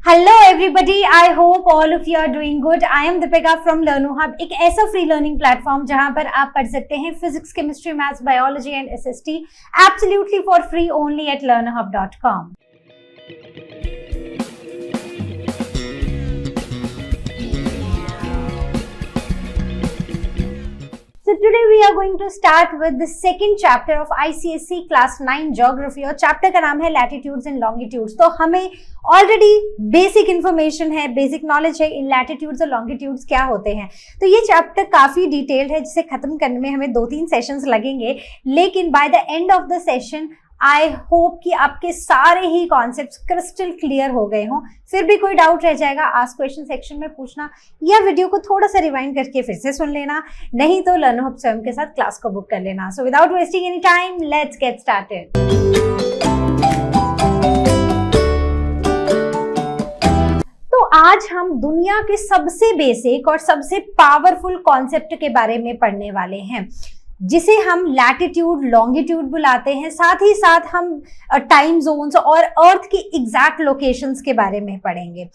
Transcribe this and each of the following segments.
Hello everybody, I hope all of you are doing good. I am Deepika from Learner Hub, एक ऐसा free learning platform जहां पर आप पढ़ सकते हैं physics, chemistry, maths, biology and SST absolutely for free only at learnerhub.com। So today we are going to start with the second chapter of ICSE class 9 geography और chapter का नाम है latitudes and longitudes। तो हमें already basic information है, basic knowledge है इन latitudes और longitudes क्या होते हैं। तो ये चैप्टर काफी डिटेल्ड है जिसे खत्म करने में हमें 2-3 सेशंस लगेंगे, लेकिन by the end of the session I hope कि आपके सारे ही कॉन्सेप्ट्स क्रिस्टल क्लियर हो गए हों। फिर भी कोई डाउट रह जाएगा, आस्क क्वेश्चन सेक्शन में पूछना या वीडियो को थोड़ा सा रिवाइंड करके फिर से सुन लेना, नहीं तो लर्नो हब स्वयं के साथ क्लास को बुक कर लेना। So without wasting any time, let's get started. तो आज हम दुनिया के सबसे बेसिक और सबसे पावरफुल कॉन्सेप्ट के बारे में पढ़ने वाले हैं, जिसे हम लैटिट्यूड लॉन्गिट्यूड बुलाते हैं। साथ ही साथ हम टाइम जोन्स और अर्थ की एग्जैक्ट लोकेशंस के बारे में पढ़ेंगे।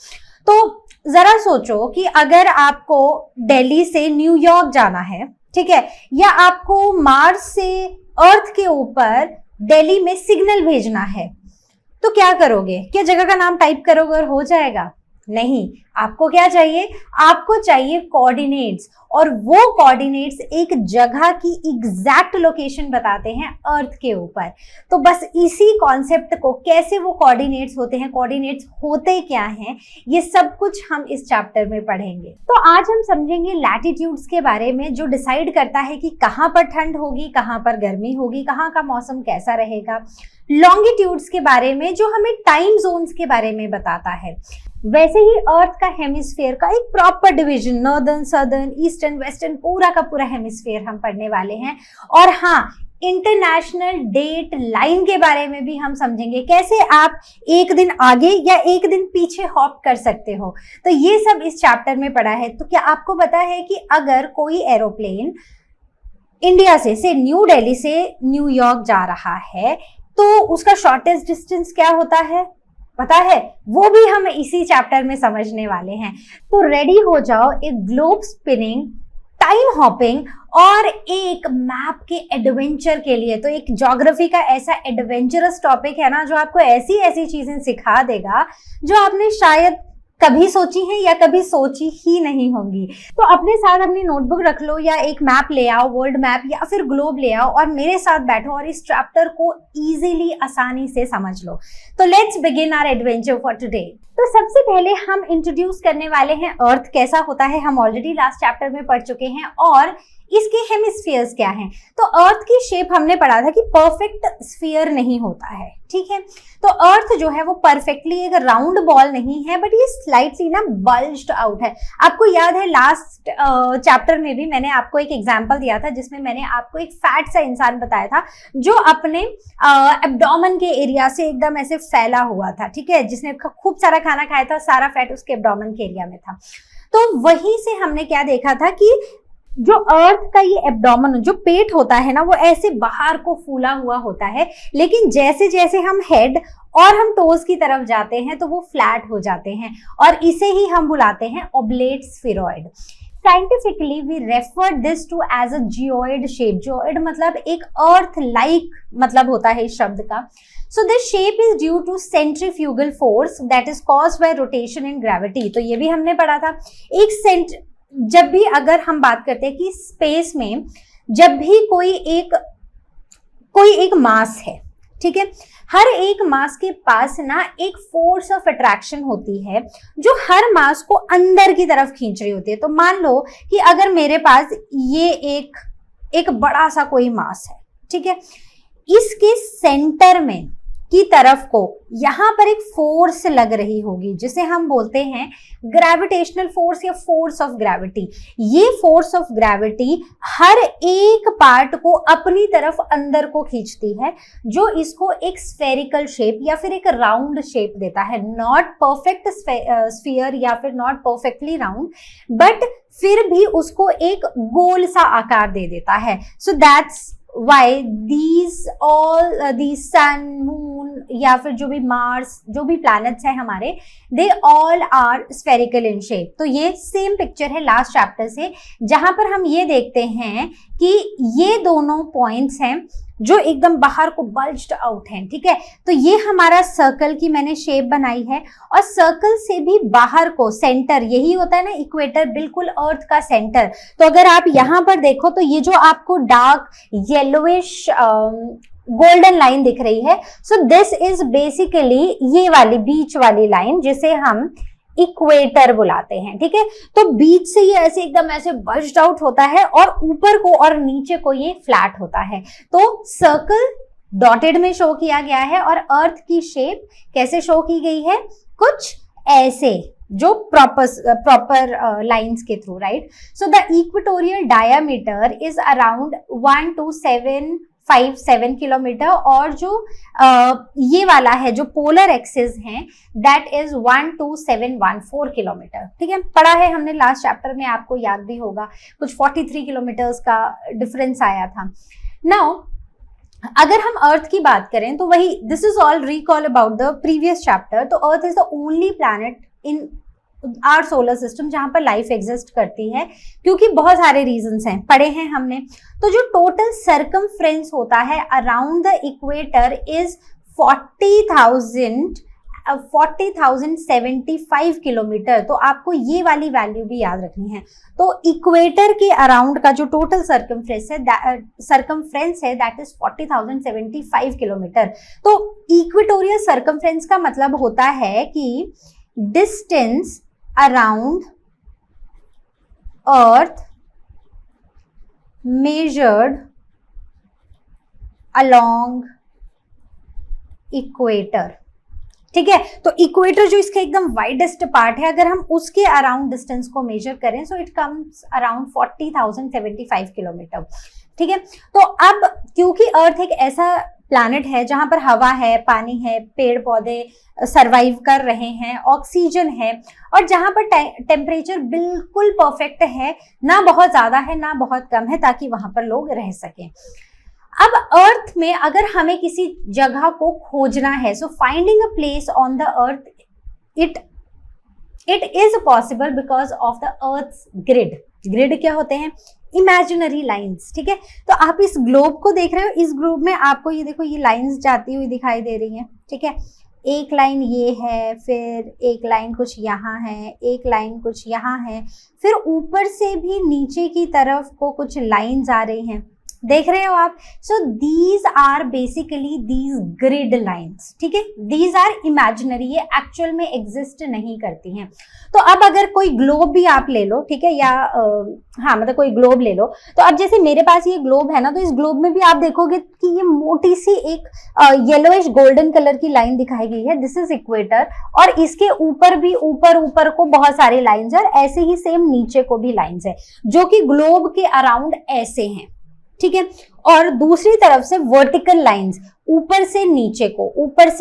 तो जरा सोचो कि अगर आपको दिल्ली से न्यूयॉर्क जाना है, ठीक है, या आपको मार्स से अर्थ के ऊपर दिल्ली में सिग्नल भेजना है, तो क्या करोगे? क्या जगह का नाम टाइप करोगे और हो जाएगा? नहीं, आपको क्या चाहिए? आपको चाहिए कोऑर्डिनेट्स, और वो कोऑर्डिनेट्स एक जगह की एग्जैक्ट लोकेशन बताते हैं अर्थ के ऊपर। तो बस इसी कॉन्सेप्ट को, कैसे वो कोऑर्डिनेट्स होते हैं, कोऑर्डिनेट्स होते क्या हैं, ये सब कुछ हम इस चैप्टर में पढ़ेंगे। तो आज हम समझेंगे लैटिट्यूड्स के बारे में, जो डिसाइड करता है कि कहाँ पर ठंड होगी, कहाँ पर गर्मी होगी, कहाँ का मौसम कैसा रहेगा। लॉन्गिट्यूड्स के बारे में, जो हमें टाइम जोन्स के बारे में बताता है। वैसे ही अर्थ का हेमिस्फीयर का एक proper division, northern, southern, eastern, western, पूरा का पूरा हेमिस्फीयर हम पढ़ने वाले हैं। और हाँ, इंटरनेशनल डेट लाइन के बारे में भी हम समझेंगे, कैसे आप एक दिन आगे या एक दिन पीछे हॉप कर सकते हो। तो ये सब इस चैप्टर में पढ़ा है। तो क्या आपको पता है कि अगर कोई एरोप्लेन इंडिया से न्यू दिल्ली से न्यूयॉर्क जा रहा है, तो उसका शॉर्टेस्ट डिस्टेंस क्या होता है? पता है? वो भी हम इसी चैप्टर में समझने वाले हैं। तो रेडी हो जाओ एक ग्लोब स्पिनिंग, टाइम हॉपिंग और एक मैप के एडवेंचर के लिए। तो एक ज्योग्राफी का ऐसा एडवेंचरस टॉपिक है ना, जो आपको ऐसी ऐसी चीजें सिखा देगा जो आपने शायद कभी सोची है या कभी सोची ही नहीं होंगी। तो अपने साथ अपनी नोटबुक रख लो, या एक मैप ले आओ, वर्ल्ड मैप या फिर ग्लोब ले आओ, और मेरे साथ बैठो और इस चैप्टर को इजीली, आसानी से समझ लो। तो let's begin our adventure for today. तो सबसे पहले हम इंट्रोड्यूस करने वाले हैं अर्थ कैसा होता है। हम ऑलरेडी लास्ट चैप्टर में पढ़ चुके हैं, और इसके हेमिस्फीयर्स क्या हैं। तो अर्थ की शेप हमने पढ़ा था कि परफेक्ट स्फीयर नहीं होता है, ठीक है। तो अर्थ जो है वो परफेक्टली एक राउंड बॉल नहीं है, बट ये स्लाइटली ना बल्ज्ड आउट है। आपको याद है लास्ट चैप्टर में भी मैंने आपको एक एग्जांपल दिया था, जिसमें मैंने आपको एक फैट सा इंसान बताया था, जो अपने एब्डोमेन के एरिया से एकदम ऐसे फैला हुआ था, ठीक है, जिसने खूब सारा खाना खाया था, सारा फैट उसके एब्डोमेन के एरिया में था। तो वहीं से हमने क्या देखा था कि जो अर्थ का ये एब्डोमेन, जो पेट होता है ना, वो ऐसे बाहर को फूला हुआ होता है, लेकिन जैसे जैसे हम हेड और हम टोज की तरफ जाते हैं तो वो फ्लैट हो जाते हैं, और इसे ही हम बुलाते हैं oblate spheroid. Scientifically we refer this to as a geoid shape. Geoid मतलब एक अर्थ लाइक मतलब होता है इस शब्द का। So this shape is due to centrifugal force that is caused by rotation and gravity। तो ये भी हमने पढ़ा था। जब भी अगर हम बात करते हैं कि स्पेस में जब भी कोई एक मास है, ठीक है, हर एक मास के पास ना एक फोर्स ऑफ अट्रैक्शन होती है, जो हर मास को अंदर की तरफ खींच रही होती है। तो मान लो कि अगर मेरे पास ये एक बड़ा सा कोई मास है, ठीक है, इसके सेंटर में की तरफ को यहां पर एक फोर्स लग रही होगी, जिसे हम बोलते हैं ग्रेविटेशनल फोर्स या फोर्स ऑफ ग्रेविटी। ये फोर्स ऑफ ग्रेविटी हर एक पार्ट को अपनी तरफ अंदर को खींचती है, जो इसको एक स्फेरिकल शेप या फिर एक राउंड शेप देता है। नॉट परफेक्ट स्फीयर या फिर नॉट परफेक्टली राउंड, बट फिर भी उसको एक गोल सा आकार दे देता है। So that's why these all these sun moon या फिर जो भी मार्स, जो भी प्लैनेट्स हैं हमारे, they all are spherical in shape. तो ये सेम पिक्चर है लास्ट चैप्टर से, जहां पर हम ये देखते हैं कि ये दोनों पॉइंट्स हैं जो एकदम बाहर को बल्ज्ड आउट हैं, ठीक है। तो ये हमारा सर्कल की मैंने शेप बनाई है, और सर्कल से भी बाहर को सेंटर, यही होता है ना इक्वेटर, बिल्कुल अर्थ का सेंटर। तो अगर आप यहाँ पर देखो तो ये जो आपको डार्क येलोइश गोल्डन लाइन दिख रही है, सो दिस इज बेसिकली ये वाली बीच वाली लाइन जिसे हम इक्वेटर बुलाते हैं, ठीक है। तो बीच से ये ऐसे एकदम ऐसे बल्ज्ड आउट होता है, और ऊपर को और नीचे को ये फ्लैट होता है। तो सर्कल डॉटेड में शो किया गया है, और अर्थ की शेप कैसे शो की गई है, कुछ ऐसे, जो प्रॉपर लाइंस के through, right. So the equatorial diameter is around 1257 kilometre, और जो ये वाला है जो पोलर एक्सिस है दैट इज 12714 किलोमीटर, ठीक है। पढ़ा है हमने लास्ट चैप्टर में, आपको याद भी होगा, कुछ 43 किलोमीटर्स का डिफरेंस आया था। नाउ अगर हम अर्थ की बात करें तो वही, this is all recall about the previous chapter. तो earth is the only planet in our solar system जहां पर लाइफ एग्जिस्ट करती है, क्योंकि बहुत सारे रीजंस हैं, पढ़े हैं हमने। तो जो टोटल सरकमफ्रेंस होता है around the equator is 40,075 kilometre. तो आपको ये वाली वैल्यू भी याद रखनी है। तो इक्वेटर के अराउंड का जो टोटल सरकमफ्रेंस है दैट इज 40,075 किलोमीटर। तो इक्वेटोरियल सरकमफ्रेंस का मतलब होता है कि डिस्टेंस अराउंड अर्थ measured along इक्वेटर, ठीक है। तो इक्वेटर जो इसका एकदम वाइडेस्ट पार्ट है, अगर हम उसके अराउंड डिस्टेंस को मेजर करें so it comes around 40,075 kilometre, ठीक है। तो अब क्योंकि अर्थ एक ऐसा प्लैनेट है जहां पर हवा है, पानी है, पेड़ पौधे सरवाइव कर रहे हैं, ऑक्सीजन है, और जहां पर टेम्परेचर बिल्कुल परफेक्ट है, ना बहुत ज्यादा है ना बहुत कम है, ताकि वहां पर लोग रह सकें। अब अर्थ में अगर हमें किसी जगह को खोजना है, so finding a place on the earth it is possible because of the earth's grid. Grid क्या होते हैं? इमेजिनरी लाइंस, ठीक है। तो आप इस ग्लोब को देख रहे हो, इस ग्लोब में आपको ये देखो, ये लाइंस जाती हुई दिखाई दे रही हैं, ठीक है। एक लाइन ये है, फिर एक लाइन कुछ यहाँ है, एक लाइन कुछ यहाँ है, फिर ऊपर से भी नीचे की तरफ को कुछ लाइंस आ रही हैं, देख रहे हो आप। So these are basically these grid lines, ठीक है। दीज आर इमेजिनरी, ये एक्चुअल में एग्जिस्ट नहीं करती हैं। तो अब अगर कोई ग्लोब भी आप ले लो, ठीक है, या हाँ मतलब कोई ग्लोब ले लो, तो अब जैसे मेरे पास ये ग्लोब है ना, तो इस ग्लोब में भी आप देखोगे कि ये मोटी सी एक येलोइश गोल्डन कलर की लाइन दिखाई गई है, दिस इज इक्वेटर। और इसके ऊपर भी ऊपर को बहुत सारी लाइंस है, और ऐसे ही सेम नीचे को भी लाइंस है, जो कि ग्लोब के अराउंड ऐसे हैं, ठीक है। और दूसरी तरफ से वर्टिकल लाइंस ऊपर से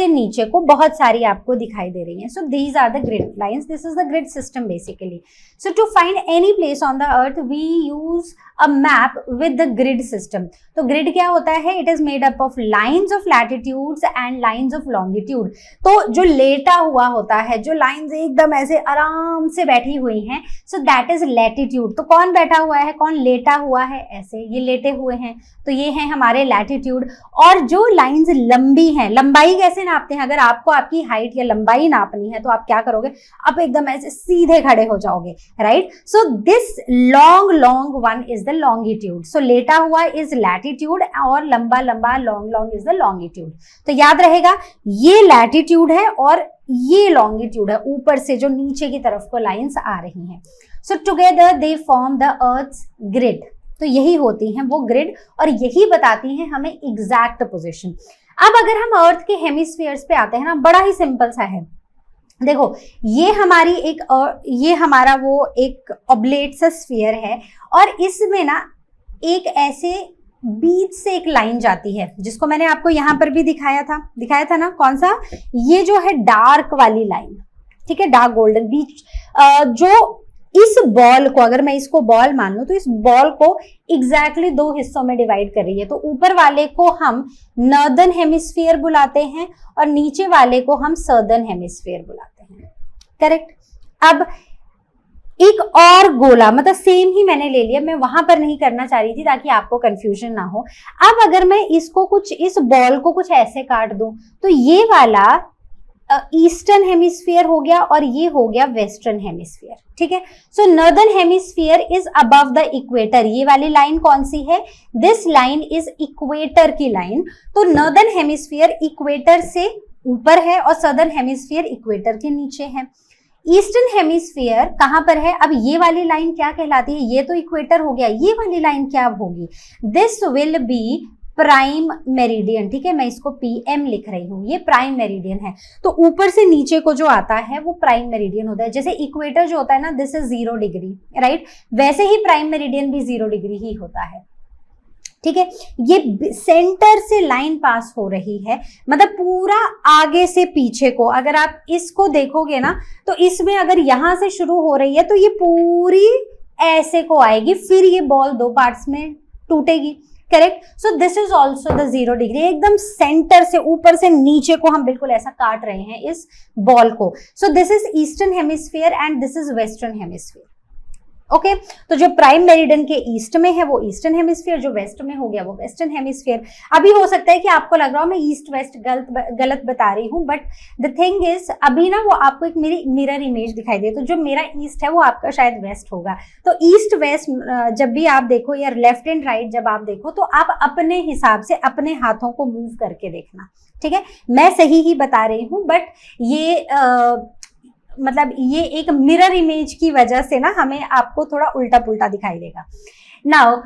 नीचे को बहुत सारी आपको दिखाई दे रही हैं। So these are the grid lines, this is the grid system basically. So to find any place on the earth we use a map with the grid system. तो ग्रिड क्या होता है? It is made up of lines of latitudes and lines of longitude. तो जो लेटा हुआ होता है, जो लाइंस एकदम ऐसे आराम से बैठी हुई हैं, सो दैट इज लैटिट्यूड। तो कौन बैठा हुआ है, कौन लेटा हुआ है? ऐसे ये लेटे हुए हैं, तो ये है हमारे लैटिट्यूड। और जो लाइंस लंबी हैं, लंबाई कैसे नापते हैं? अगर आपको आपकी हाइट या लंबाई नापनी है तो आप क्या करोगे? आप एकदम ऐसे सीधे खड़े हो जाओगे, right. So this long one is the longitude. So लेटा हुआ इज लैटिट्यूड, और लंबा लॉन्ग इज द लॉन्गिट्यूड। तो याद रहेगा, ये लैटिट्यूड है और ये लॉन्गिट्यूड है, ऊपर से जो नीचे की तरफ को लाइंस आ रही हैं। So together they form the earth's grid. तो यही होती हैं वो ग्रिड, और यही बताती हैं हमें एग्जैक्ट पोजीशन। अब अगर हम अर्थ के हेमिस्फीयर्स पे आते हैं ना, बड़ा ही सिंपल सा है। देखो, ये हमारा वो एक ऑब्लेट सा स्फीयर है, और इसमें ना एक ऐसे बीच से एक लाइन जाती है, जिसको मैंने आपको यहां पर भी दिखाया था ना, कौन सा? ये जो है डार्क वाली लाइन, ठीक है, डार्क गोल्डन बीच, जो इस बॉल को, अगर मैं इसको बॉल मान लूं, तो इस बॉल को एग्जैक्टली दो हिस्सों में डिवाइड कर रही है। तो ऊपर वाले को हम नॉर्दर्न हेमिस्फीयर बुलाते हैं और नीचे वाले को हम सदर्न हेमिस्फीयर बुलाते हैं, करेक्ट। अब एक और गोला, मतलब सेम ही मैंने ले लिया, मैं वहां पर नहीं करना चाह रही थी ताकि आपको कंफ्यूजन ना हो। अब अगर मैं इसको कुछ, इस बॉल को कुछ ऐसे काट दूं, तो ये वाला ईस्टर्न हेमिस्फीयर हो गया और ये हो गया वेस्टर्न हेमिस्फीयर, ठीक है। So northern hemisphere is above the equator. ये वाली लाइन कौन सी है? दिस लाइन इज इक्वेटर की लाइन। तो नॉर्दर्न हेमिस्फीयर इक्वेटर से ऊपर है और सदर्न हेमिस्फीयर इक्वेटर के नीचे है। ईस्टर्न हेमिस्फीयर कहां पर है? अब ये वाली लाइन क्या कहलाती है? ये तो इक्वेटर हो गया, ये वाली लाइन क्या होगी? This will be prime meridian, ठीक है। मैं इसको PM लिख रही हूं, ये प्राइम मेरिडियन है। तो ऊपर से नीचे को जो आता है वो प्राइम मेरिडियन होता है। जैसे इक्वेटर जो होता है ना, दिस इज 0 डिग्री, राइट, वैसे ही प्राइम मेरिडियन भी 0 डिग्री ही होता है, ठीक है। ये सेंटर से लाइन पास हो रही है, मतलब पूरा आगे से पीछे को। अगर आप इसको देखोगे ना, तो इसमें अगर यहां से शुरू हो रही है तो ये पूरी ऐसे को आएगी, फिर ये बॉल दो पार्ट्स में टूटेगी, correct. So this is also the 0 degree. एकदम सेंटर से ऊपर से नीचे को हम बिल्कुल ऐसा काट रहे हैं इस बॉल को। सो this is eastern hemisphere and this is western hemisphere, okay. तो जो प्राइम मेरिडियन के ईस्ट में है वो ईस्टर्न हेमिस्फीयर, जो वेस्ट में हो गया वो वेस्टर्न हेमिस्फीयर। अभी हो सकता है कि आपको लग रहा हो मैं ईस्ट वेस्ट गलत बता रही हूँ, बट द थिंग इज अभी ना वो आपको एक मेरी मिरर इमेज दिखाई दे, तो जो मेरा ईस्ट है वो आपका शायद वेस्ट होगा। तो ईस्ट वेस्ट जब भी आप देखो या लेफ्ट एंड राइट जब आप देखो, तो आप अपने हिसाब से अपने हाथों को मूव करके देखना, ठीक है। मैं सही ही बता रही हूँ, बट ये मतलब ये एक मिरर इमेज की वजह से ना हमें आपको थोड़ा उल्टा पुल्टा दिखाई देगा। नाउ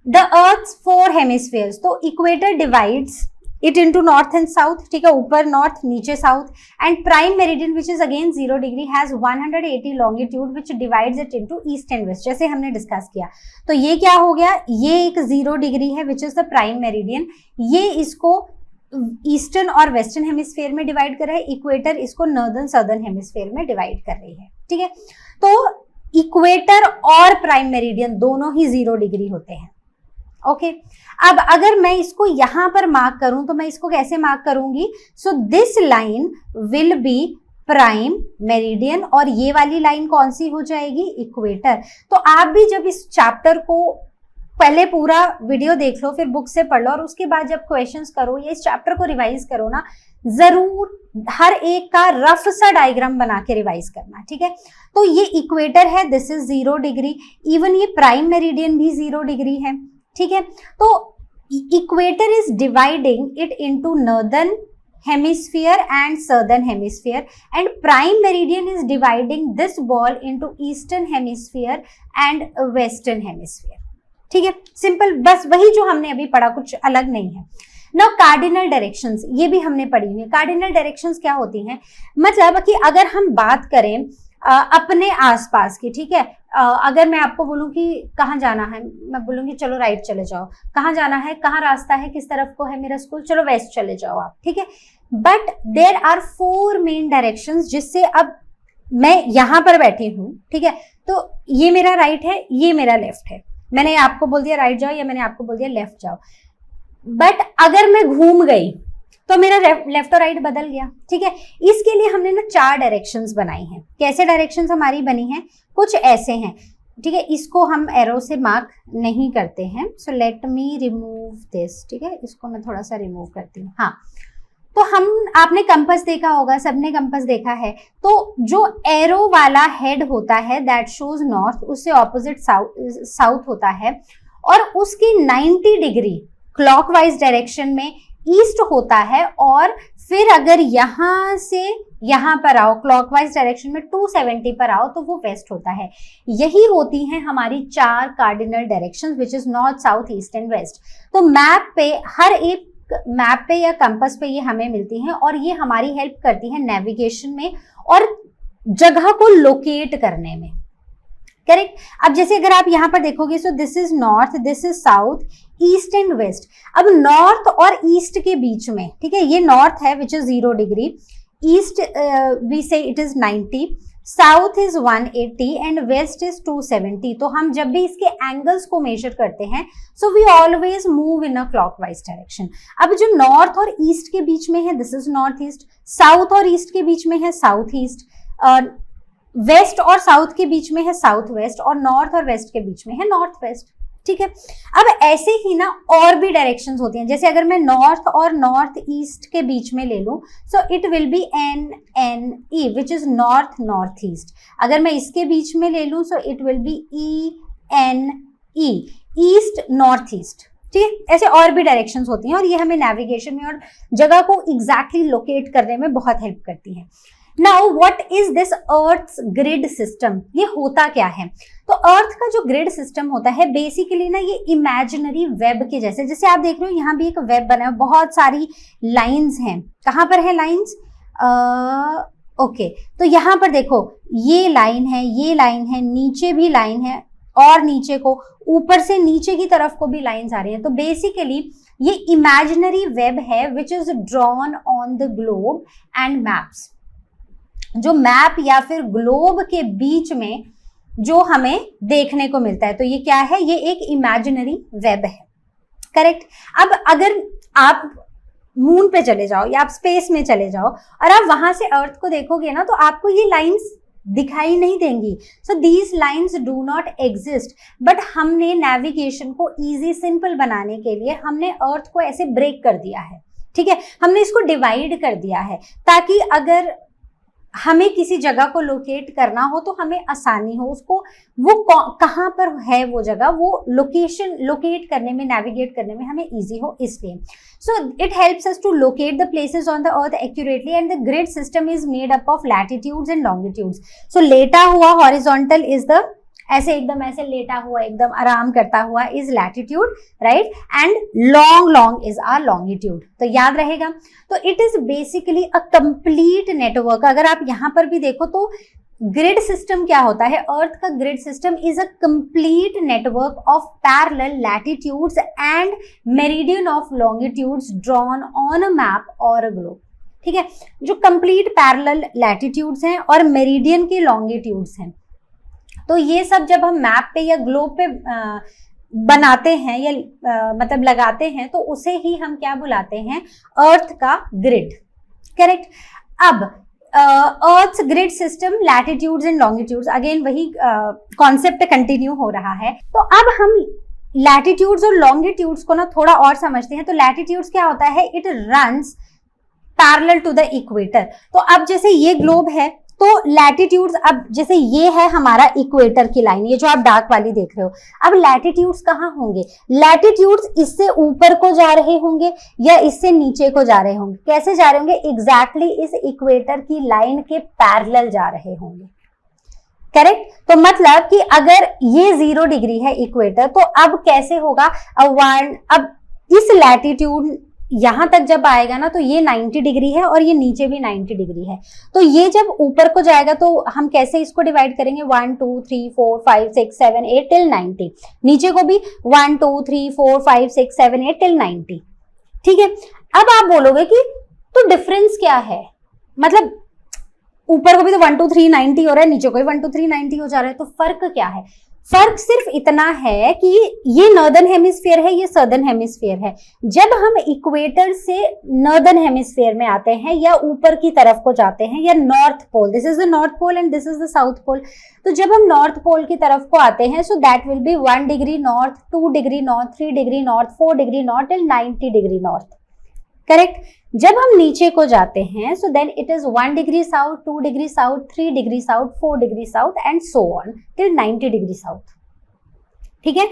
द अर्थ्स 4 हेमिस्फीयर्स, तो equator divides it into north and south, ठीक है, ऊपर नॉर्थ नीचे south. And prime meridian which is again 0 degree has 180 longitude which divides it into east and west, जैसे हमने डिस्कस किया। तो ये क्या हो गया? ये एक 0 डिग्री है which is the prime meridian. ये इसको ईस्टर्न और वेस्टर्न हेमिस्फीयर में डिवाइड कर रहा है, इक्वेटर इसको नॉर्दर्न सदर्न हेमिस्फीयर में डिवाइड कर रही है, ठीक है। तो इक्वेटर और प्राइम मेरिडियन दोनों ही 0 डिग्री होते हैं, ओके। अब अगर मैं इसको यहां पर मार्क करूं, तो मैं इसको कैसे मार्क करूंगी? So this line will be prime meridian और ये वाली लाइन कौन सी हो जाएगी? इक्वेटर। तो आप भी जब इस चैप्टर को पहले पूरा वीडियो देख लो, फिर बुक से पढ़ लो, और उसके बाद जब क्वेश्चंस करो या इस चैप्टर को रिवाइज करो ना, जरूर हर एक का रफ सा डायग्राम बना के रिवाइज करना, ठीक है। तो ये इक्वेटर है, दिस इज 0 डिग्री। इवन ये प्राइम मेरिडियन भी 0 डिग्री है, ठीक है। तो equator is dividing it into northern hemisphere and southern hemisphere, and prime meridian is dividing this ball into eastern hemisphere and western hemisphere, ठीक है। Simple, बस वही जो हमने अभी पढ़ा, कुछ अलग नहीं है। नाउ कार्डिनल डायरेक्शंस, ये भी हमने पढ़ी हुई है। कार्डिनल डायरेक्शंस क्या होती हैं? मतलब कि अगर हम बात करें अपने आसपास की, ठीक है, अगर मैं आपको बोलूं कि कहाँ जाना है, मैं बोलूंगी चलो राइट चले जाओ। कहाँ जाना है, कहाँ रास्ता है, किस तरफ को है मेरा स्कूल, चलो वेस्ट चले जाओ आप, ठीक है। But there are 4 main directions, जिससे अब मैं यहां पर बैठी हूं, ठीक है, तो ये मेरा राइट है, ये मेरा लेफ्ट है। मैंने आपको बोल दिया राइट जाओ या मैंने आपको बोल दिया लेफ्ट जाओ, बट अगर मैं घूम गई तो मेरा लेफ्ट और राइट बदल गया, ठीक है। इसके लिए हमने ना 4 डायरेक्शंस बनाई हैं। कैसे डायरेक्शंस हमारी बनी हैं? कुछ ऐसे हैं, ठीक है। इसको हम एरो से मार्क नहीं करते हैं, सो लेट मी रिमूव दिस, ठीक है। इसको मैं थोड़ा सा रिमूव करती हूँ। हाँ, तो आपने कंपास देखा होगा, सबने कंपास देखा है। तो जो एरो वाला हेड होता है दैट शोज नॉर्थ, उससे ऑपोजिट साउथ होता है, और उसकी 90 डिग्री क्लॉकवाइज डायरेक्शन में ईस्ट होता है, और फिर अगर यहां से यहां पर आओ क्लॉकवाइज डायरेक्शन में 270 पर आओ तो वो वेस्ट होता है। यही होती हैं हमारी 4 cardinal directions which is north, south, east and west. तो मैप पे, हर एक मैप पे या कंपास पे ये हमें मिलती हैं, और ये हमारी हेल्प करती है नेविगेशन में और जगह को लोकेट करने में, करेक्ट। अब जैसे अगर आप यहां पर देखोगे, so this is north, this is south, east and west. अब नॉर्थ और ईस्ट के बीच में, ठीक है, ये नॉर्थ है which is 0 degree, east we say it is 90, south is 180 and west is 270। तो हम जब भी इसके एंगल्स को मेजर करते हैं so we always move in a clockwise direction. अब जो नॉर्थ और ईस्ट के बीच में है this is north east, south और ईस्ट के बीच में है साउथ ईस्ट, वेस्ट और साउथ के बीच में है साउथ वेस्ट, और नॉर्थ और वेस्ट के बीच में है नॉर्थ वेस्ट। ठीक है, अब ऐसे ही ना और भी डायरेक्शंस होती हैं, जैसे अगर मैं नॉर्थ और नॉर्थ ईस्ट के बीच में ले लूं so it will be N N E which is north north east. अगर मैं इसके बीच में ले लूं so it will be E N E east north east. ठीक है, ऐसे और भी डायरेक्शंस होती हैं और ये हमें नेविगेशन में और जगह को एग्जैक्टली लोकेट करने में बहुत हेल्प करती है। Now what is this earth's grid system, ये होता क्या है? तो अर्थ का जो ग्रिड सिस्टम होता है बेसिकली ना ये इमेजिनरी वेब के जैसे आप देख रहे हो यहाँ भी एक वेब बना है, बहुत सारी लाइंस हैं। कहाँ पर है लाइंस? ओके, तो यहाँ पर देखो ये लाइन है, ये लाइन है, नीचे भी लाइन है और नीचे को ऊपर से नीचे की तरफ को भी लाइंस आ रही है। तो बेसिकली ये इमेजिनरी वेब है which is drawn on the globe and maps. जो मैप या फिर ग्लोब के बीच में जो हमें देखने को मिलता है, तो ये क्या है? ये एक इमेजिनरी वेब है। करेक्ट। अब अगर आप मून पे चले जाओ या आप स्पेस में चले जाओ और आप वहां से अर्थ को देखोगे ना तो आपको ये लाइंस दिखाई नहीं देंगी। So these lines do not exist, but हमने नेविगेशन को इजी सिंपल बनाने के लिए हमने अर्थ को ऐसे ब्रेक कर दिया है। ठीक है, हमने इसको डिवाइड कर दिया है ताकि अगर हमें किसी जगह को लोकेट करना हो तो हमें आसानी हो, उसको वो कहाँ पर है वो जगह, वो लोकेशन लोकेट करने में, नेविगेट करने में हमें इजी हो इसलिए। So it helps us to locate the places on the earth accurately and the grid system is made up of latitudes and longitudes. So लेटा हुआ हॉरिजॉन्टल इज द ऐसे एकदम ऐसे लेटा हुआ एकदम आराम करता हुआ is latitude, right, and long long is our longitude. तो याद रहेगा। तो it is basically a complete network. अगर आप यहाँ पर भी देखो तो ग्रिड सिस्टम क्या होता है? अर्थ का grid system is a complete network of parallel latitudes and meridian of longitudes drawn on a map और अ ग्लोब। ठीक है, जो कंप्लीट पैरेलल लैटिट्यूड्स हैं और मेरिडियन के लॉन्गिट्यूड्स हैं, तो ये सब जब हम मैप पे या ग्लोब पे बनाते हैं या मतलब लगाते हैं तो उसे ही हम क्या बुलाते हैं? अर्थ का ग्रिड। करेक्ट। अब earth grid system, latitudes and longitudes, again वही कॉन्सेप्ट कंटिन्यू हो रहा है। तो अब हम लैटिट्यूड्स और लॉन्गिट्यूड्स को ना थोड़ा और समझते हैं। तो लैटिट्यूड्स क्या होता है? It runs parallel to the equator. तो अब जैसे ये ग्लोब है तो लैटिट्यूड्स, अब जैसे ये है हमारा इक्वेटर की लाइन, ये जो आप डार्क वाली देख रहे हो, अब लैटिट्यूड्स कहाँ होंगे? लैटिट्यूड्स इससे ऊपर को जा रहे होंगे या इससे नीचे को जा रहे होंगे? कैसे जा रहे होंगे? एग्जैक्टली इस इक्वेटर की लाइन के पैरेलल जा रहे होंगे। करेक्ट। तो मतलब कि अगर ये 0 डिग्री है इक्वेटर, तो अब कैसे होगा? अब इस लैटिट्यूड यहां तक जब आएगा ना तो ये 90 डिग्री है और ये नीचे भी 90 डिग्री है। तो ये जब ऊपर को जाएगा तो हम कैसे इसको डिवाइड करेंगे? 1 2 3 4 5 6 7 8 टिल 90। नीचे को भी 1 2 3 4 5 6 7 8 टिल 90। ठीक है। अब आप बोलोगे कि तो डिफरेंस क्या है? मतलब ऊपर को भी तो 1 2 3 90 हो रहा है, नीचे को भी 1 2 3 90 हो जा रहा है, तो फर्क क्या है? फर्क सिर्फ इतना है कि ये नॉर्दर्न हेमिस्फीयर है, ये सदर्न हेमिस्फीयर है। जब हम इक्वेटर से नॉर्दर्न हेमिस्फीयर में आते हैं या ऊपर की तरफ को जाते हैं या north pole, this is the north pole and this is the south pole, तो जब हम नॉर्थ पोल की तरफ को आते हैं so that will be 1 degree north, 2 degree north, 3 degree north, 4 degree north till 90 degree north. Correct. जब हम नीचे को जाते हैं so then it is 1 degree south, 2 degree south, 3 degree south, 4 degree south and so on till 90 degree south. ठीक है।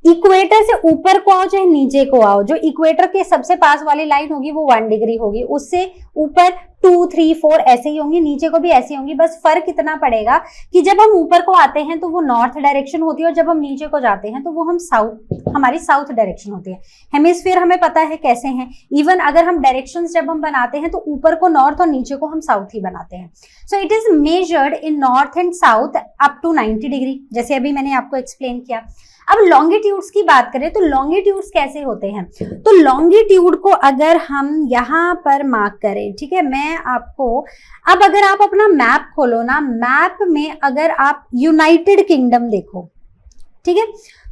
Equator से ऊपर को आओ चाहे नीचे को आओ, जो इक्वेटर के सबसे पास वाली लाइन होगी वो 1 डिग्री होगी, उससे ऊपर 2 3 4 ऐसे ही होंगी, नीचे को भी ऐसे होंगी। बस फर्क इतना पड़ेगा कि जब हम ऊपर को आते हैं तो वो नॉर्थ डायरेक्शन होती है और जब हम नीचे को जाते हैं तो वो हम हमारी साउथ डायरेक्शन होती है। हेमिस्फीयर हमें पता है कैसे हैं। इवन अगर हम डायरेक्शंस जब हम बनाते हैं तो ऊपर को नॉर्थ और नीचे को हम साउथ ही बनाते हैं। So it is measured in north and south up to 90 degree, जैसे अभी मैंने आपको एक्सप्लेन किया। अब लॉन्गिट्यूड्स की बात करें तो लॉन्गिट्यूड्स कैसे होते हैं, तो लॉन्गिट्यूड को अगर हम यहाँ पर मार्क करें, ठीक है, मैं आपको अब अगर आप अपना मैप खोलो ना, मैप में अगर आप यूनाइटेड किंगडम देखो, ठीक है,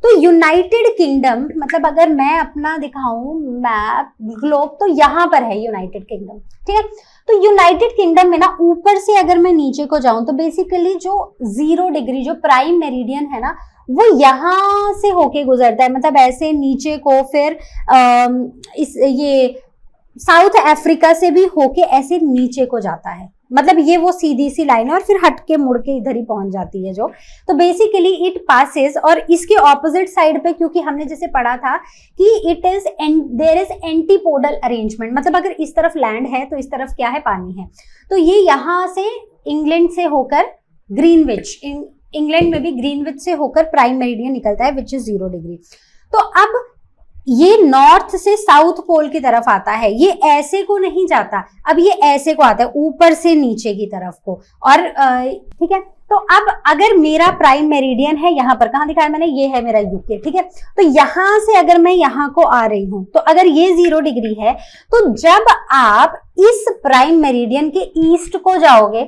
तो यूनाइटेड किंगडम मतलब अगर मैं अपना दिखाऊं मैप ग्लोब तो यहाँ पर है यूनाइटेड किंगडम, ठीक है। तो यूनाइटेड किंगडम में ना ऊपर से अगर मैं नीचे को जाऊं तो बेसिकली जो 0 डिग्री जो प्राइम मेरिडियन है ना वो यहाँ से होके गुजरता है, मतलब ऐसे नीचे को, फिर इस ये साउथ अफ्रीका से भी होके ऐसे नीचे को जाता है, मतलब ये वो सीधी सी लाइन है और फिर हट के मुड़ के इधर ही पहुंच जाती है जो, तो बेसिकली इट पासेस। और इसके ऑपोजिट साइड पे क्योंकि हमने जैसे पढ़ा था कि it is there is antipodal arrangement, मतलब अगर इस तरफ लैंड है तो इस तरफ क्या है, पानी है। तो ये यहाँ से इंग्लैंड से होकर ग्रीनविच, इंग्लैंड में भी ग्रीनविच से होकर प्राइम मेरिडियन निकलता है विच इज 0 डिग्री। तो अब ये नॉर्थ से साउथ पोल की तरफ आता है, ये ऐसे को नहीं जाता, अब ये ऐसे को आता है ऊपर से नीचे की तरफ को, और ठीक है। तो अब अगर मेरा प्राइम मेरिडियन है यहाँ पर, कहाँ दिखाया मैंने, ये है मेरा यूके, ठीक है। तो यहां से अगर मैं यहाँ को आ रही हूं तो अगर ये 0 डिग्री है तो जब आप इस प्राइम मेरिडियन के ईस्ट को जाओगे,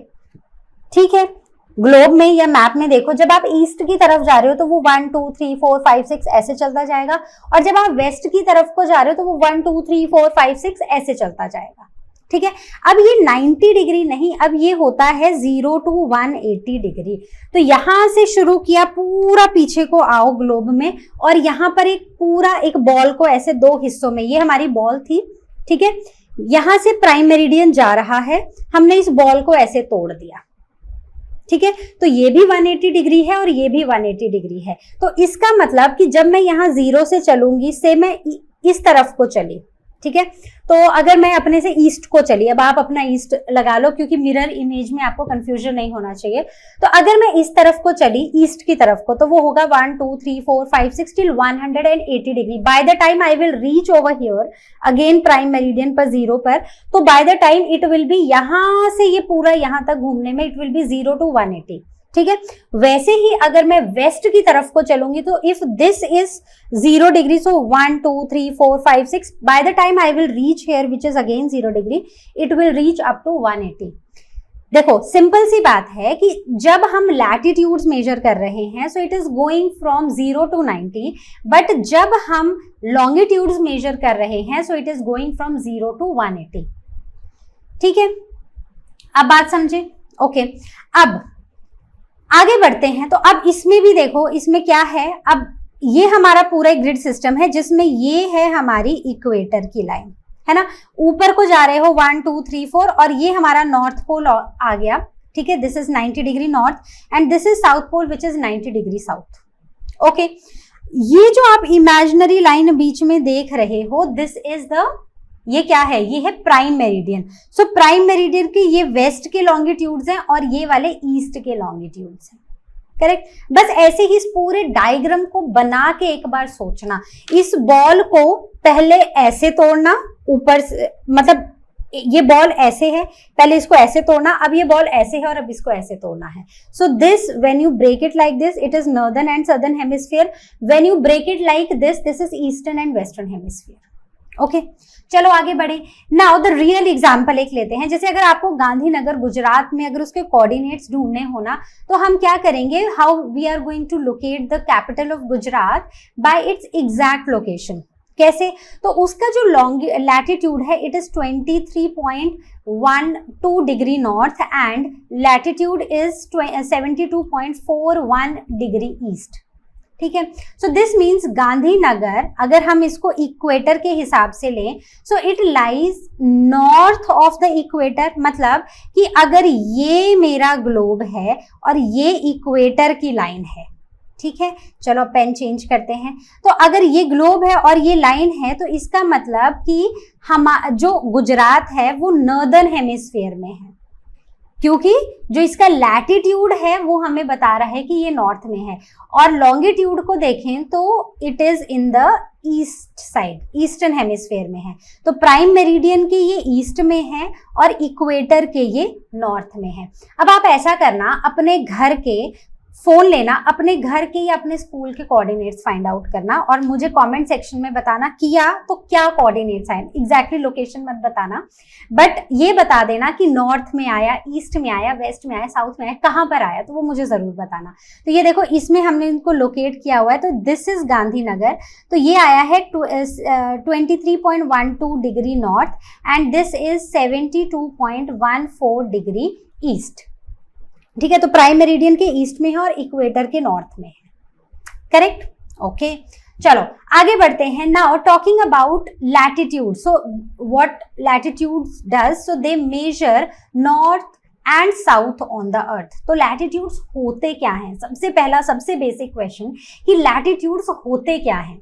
ठीक है, ग्लोब में या मैप में देखो, जब आप ईस्ट की तरफ जा रहे हो तो वो 1 2 3 4 5 6 ऐसे चलता जाएगा, और जब आप वेस्ट की तरफ को जा रहे हो तो वो 1 2 3 4 5 6 ऐसे चलता जाएगा, ठीक है। अब ये 90 डिग्री नहीं, अब ये होता है 0 to 180 डिग्री। तो यहां से शुरू किया, पूरा पीछे को आओ ग्लोब में, और यहाँ पर एक पूरा एक बॉल को ऐसे 2 हिस्सों में, ये हमारी बॉल थी, ठीक है, यहां से प्राइम मेरिडियन जा रहा है, हमने इस बॉल को ऐसे तोड़ दिया, ठीक है। तो ये भी 180 डिग्री है और ये भी 180 डिग्री है। तो इसका मतलब कि जब मैं यहाँ 0 से चलूंगी, से मैं इस तरफ को चली, ठीक है, तो अगर मैं अपने से ईस्ट को चली, अब आप अपना ईस्ट लगा लो क्योंकि मिरर इमेज में आपको कंफ्यूजन नहीं होना चाहिए। तो अगर मैं इस तरफ को चली, ईस्ट की तरफ को, तो वो होगा 1 2 3 4 5 6 till 180 degree. Bye the time I will reach over here again prime meridian पर 0 पर, तो bye the time it will B, यहां से ये पूरा यहां तक घूमने में इट विल बी 0 to 180, ठीक है। वैसे ही अगर मैं वेस्ट की तरफ को चलूंगी तो if this is 0 degree, so 1 2 3 4 5 6, by the time I will reach here which is again 0 degree, it will reach up to 180। देखो सिंपल सी बात है कि जब हम लैटिट्यूड्स मेजर कर रहे हैं so it is going from 0 to 90, but जब हम लॉन्गिट्यूड्स मेजर कर रहे हैं so it is going from 0 to 180, ठीक है। अब बात समझे, ओके। अब आगे बढ़ते हैं, तो अब इसमें भी देखो, इसमें क्या है, अब ये हमारा पूरा ग्रिड सिस्टम है जिसमें ये है हमारी इक्वेटर की लाइन, है ना, ऊपर को जा रहे हो 1 2 3 4, और ये हमारा नॉर्थ पोल आ गया, ठीक है, this is 90 degree north and this is south pole which is 90 degree south, okay. ये जो आप इमेजिनरी लाइन बीच में देख रहे हो, दिस इज द, ये क्या है, ये है prime meridian. So prime meridian के ये वेस्ट के लॉन्गिट्यूड्स हैं और ये वाले ईस्ट के लॉन्गिट्यूड्स हैं, करेक्ट। बस ऐसे ही इस पूरे डायग्राम को बना के एक बार सोचना, इस बॉल को पहले ऐसे तोड़ना ऊपर से, मतलब ये बॉल ऐसे है, पहले इसको ऐसे तोड़ना, अब ये बॉल ऐसे है और अब इसको ऐसे तोड़ना है। So this when you break it like this, it is northern and southern hemisphere, when you break it like this, this is eastern and western hemisphere, okay. चलो आगे बढ़े। नाउ द रियल एग्जांपल एक लेते हैं, जैसे अगर आपको गांधीनगर गुजरात में अगर उसके कोऑर्डिनेट्स ढूंढने हो ना, तो हम क्या करेंगे, how we are going to locate the capital of Gujarat by its exact location. कैसे, तो उसका जो लॉन्ग लैटिट्यूड है it is 23.12 degree north and latitude is 72.41 degree east, ठीक है। सो दिस मीन्स गांधीनगर अगर हम इसको इक्वेटर के हिसाब से लें, so it lies north of the equator, मतलब कि अगर ये मेरा ग्लोब है और ये इक्वेटर की लाइन है, ठीक है। चलो पेन चेंज करते हैं, तो अगर ये ग्लोब है और ये लाइन है तो इसका मतलब कि हम जो गुजरात है वो नॉर्दर्न हेमिस्फीयर में है, क्योंकि जो इसका लैटिट्यूड है वो हमें बता रहा है कि ये नॉर्थ में है, और लॉन्गिट्यूड को देखें तो it is in the east side, eastern hemisphere में है। तो प्राइम मेरिडियन के ये ईस्ट में है और इक्वेटर के ये नॉर्थ में है। अब आप ऐसा करना, अपने घर के फोन लेना, अपने घर के या अपने स्कूल के कोऑर्डिनेट्स फाइंड आउट करना और मुझे कमेंट सेक्शन में बताना किया तो क्या कोऑर्डिनेट्स आए। एग्जैक्टली लोकेशन मत बताना, बट ये बता देना कि नॉर्थ में आया, ईस्ट में आया, वेस्ट में आया, साउथ में आया, कहाँ पर आया, तो वो मुझे जरूर बताना। तो ये देखो इसमें हमने इनको लोकेट किया हुआ है, तो दिस इज गांधीनगर, तो ये आया है 23.12 degree north and this is 72.14 degree east. ठीक है, तो प्राइम मेरिडियन के ईस्ट में है और इक्वेटर के नॉर्थ में है। करेक्ट? ओके, चलो आगे बढ़ते हैं। Now talking about latitude, so what latitude does, so they measure north and south on the earth. तो लैटिट्यूड्स होते क्या हैं? सबसे पहला, सबसे बेसिक क्वेश्चन कि लैटिट्यूड्स होते क्या हैं।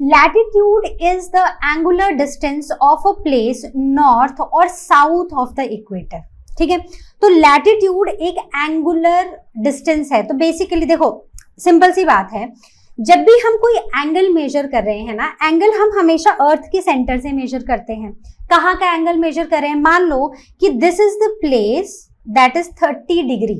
Latitude is the angular distance of a place north और साउथ ऑफ द इक्वेटर। ठीक है, तो लैटिट्यूड एक एंगुलर डिस्टेंस है। तो बेसिकली देखो सिंपल सी बात है, जब भी हम कोई एंगल मेजर कर रहे हैं ना, एंगल हम हमेशा अर्थ के सेंटर से मेजर करते हैं। कहाँ का एंगल मेजर कर रहे हैं? मान लो कि this is the place that is 30 degree.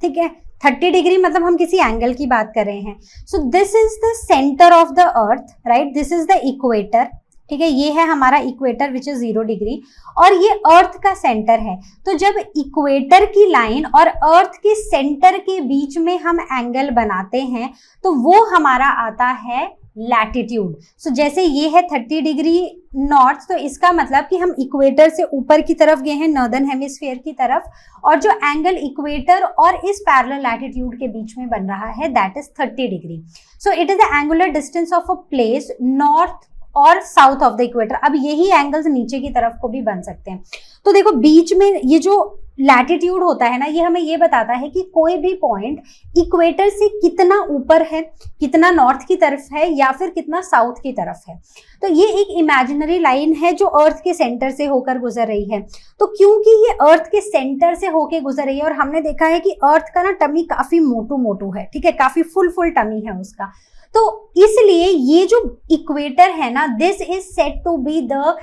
ठीक है, 30 डिग्री मतलब हम किसी एंगल की बात कर रहे हैं। सो this is the centre of the earth, right, this is the equator. ठीक है, ये है हमारा इक्वेटर विच इज 0 डिग्री और ये अर्थ का सेंटर है। तो जब इक्वेटर की लाइन और अर्थ के सेंटर के बीच में हम एंगल बनाते हैं तो वो हमारा आता है लैटिट्यूड। सो जैसे ये है 30 डिग्री नॉर्थ, तो इसका मतलब कि हम इक्वेटर से ऊपर की तरफ गए हैं, नॉर्दर्न हेमिस्फीयर की तरफ, और जो एंगल इक्वेटर और इस पैरेलल लैटिट्यूड के बीच में बन रहा है that is 30 degree. So it is the angular distance of a place north और साउथ ऑफ द इक्वेटर। अब यही एंगल्स नीचे की तरफ को भी बन सकते हैं। तो देखो बीच में ये जो लैटिट्यूड होता है ना, ये हमें ये बताता है कि कोई भी पॉइंट इक्वेटर से कितना ऊपर है, कितना नॉर्थ की तरफ है या फिर कितना साउथ की तरफ है। तो ये एक इमेजिनरी लाइन है जो अर्थ के सेंटर से होकर गुजर रही है। तो क्योंकि ये अर्थ के सेंटर से होकर गुजर रही है और हमने देखा है कि अर्थ का ना टमी काफी मोटू मोटू है, ठीक है, काफी फुल टमी है उसका, तो इसलिए ये जो इक्वेटर है ना, this is said to be the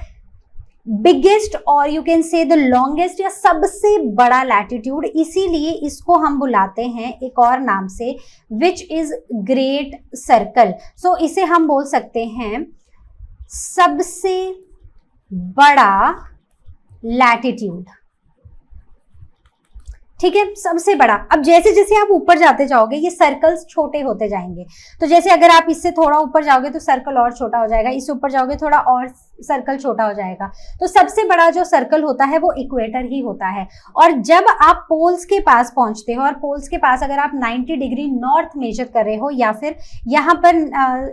biggest और you can say the longest या सबसे बड़ा लैटिट्यूड। इसीलिए इसको हम बुलाते हैं एक और नाम से विच इज ग्रेट सर्कल। सो इसे हम बोल सकते हैं सबसे बड़ा लैटिट्यूड। ठीक है, सबसे बड़ा। अब जैसे जैसे आप ऊपर जाते जाओगे ये सर्कल्स छोटे होते जाएंगे। तो जैसे अगर आप इससे थोड़ा ऊपर जाओगे तो सर्कल और छोटा हो जाएगा, इससे ऊपर जाओगे थोड़ा और सर्कल छोटा हो जाएगा। तो सबसे बड़ा जो सर्कल होता है वो इक्वेटर ही होता है। और जब आप पोल्स के पास पहुंचते हो और पोल्स के पास अगर आप 90 डिग्री नॉर्थ मेजर कर रहे हो या फिर यहाँ पर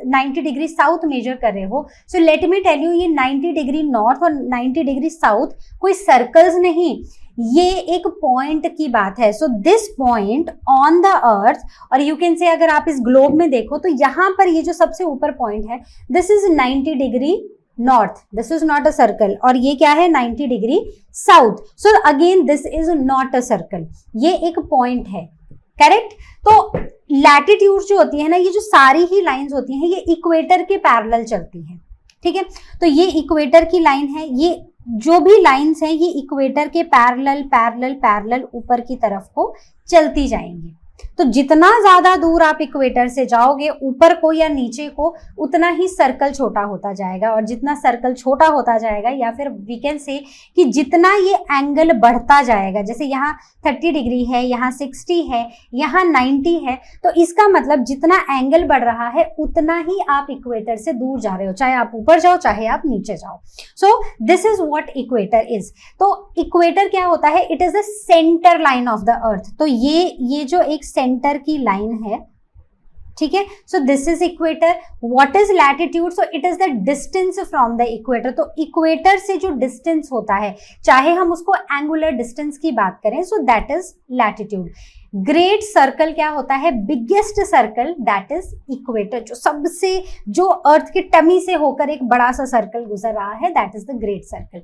90 डिग्री साउथ मेजर कर रहे हो, so let me tell you, ये 90 डिग्री नॉर्थ और 90 डिग्री साउथ कोई सर्कल्स नहीं, ये एक पॉइंट की बात है। So this point on the अर्थ, और यू कैन से अगर आप इस ग्लोब में देखो तो यहाँ पर ये जो सबसे ऊपर पॉइंट है this is 90 degree north, this is not a circle, और ये क्या है 90 degree south. So again this is not a circle, ये एक पॉइंट है। करेक्ट? तो लैटिट्यूड जो होती है ना, ये जो सारी ही लाइंस होती हैं ये इक्वेटर के पैरेलल चलती हैं। ठीक है, तो ये इक्वेटर की लाइन है, ये जो भी लाइंस हैं ये इक्वेटर के पैरेलल पैरेलल पैरेलल ऊपर की तरफ को चलती जाएंगी। तो जितना ज्यादा दूर आप इक्वेटर से जाओगे ऊपर को या नीचे को, उतना ही सर्कल छोटा होता जाएगा, और जितना सर्कल छोटा होता जाएगा या फिर वी कैन से कि जितना ये एंगल बढ़ता जाएगा, जैसे यहाँ 30 डिग्री है, यहाँ 60 है, यहाँ 90 है, तो इसका मतलब जितना एंगल बढ़ रहा है उतना ही आप इक्वेटर से दूर जा रहे हो, चाहे आप ऊपर जाओ चाहे आप नीचे जाओ। सो this is what equator is. तो इक्वेटर क्या होता है? It is the centre line of the earth. तो ये जो एक सेंटर की लाइन है, ठीक है, so this is equator. What is latitude? So it is the distance from the equator. तो इक्वेटर से जो डिस्टेंस होता है, चाहे हम उसको एंगुलर डिस्टेंस की बात करें, so that is latitude. Great circle क्या होता है? Biggest circle, that is equator. जो सबसे, जो अर्थ की टमी से होकर एक बड़ा सा सर्कल गुजर रहा है, that is the great circle.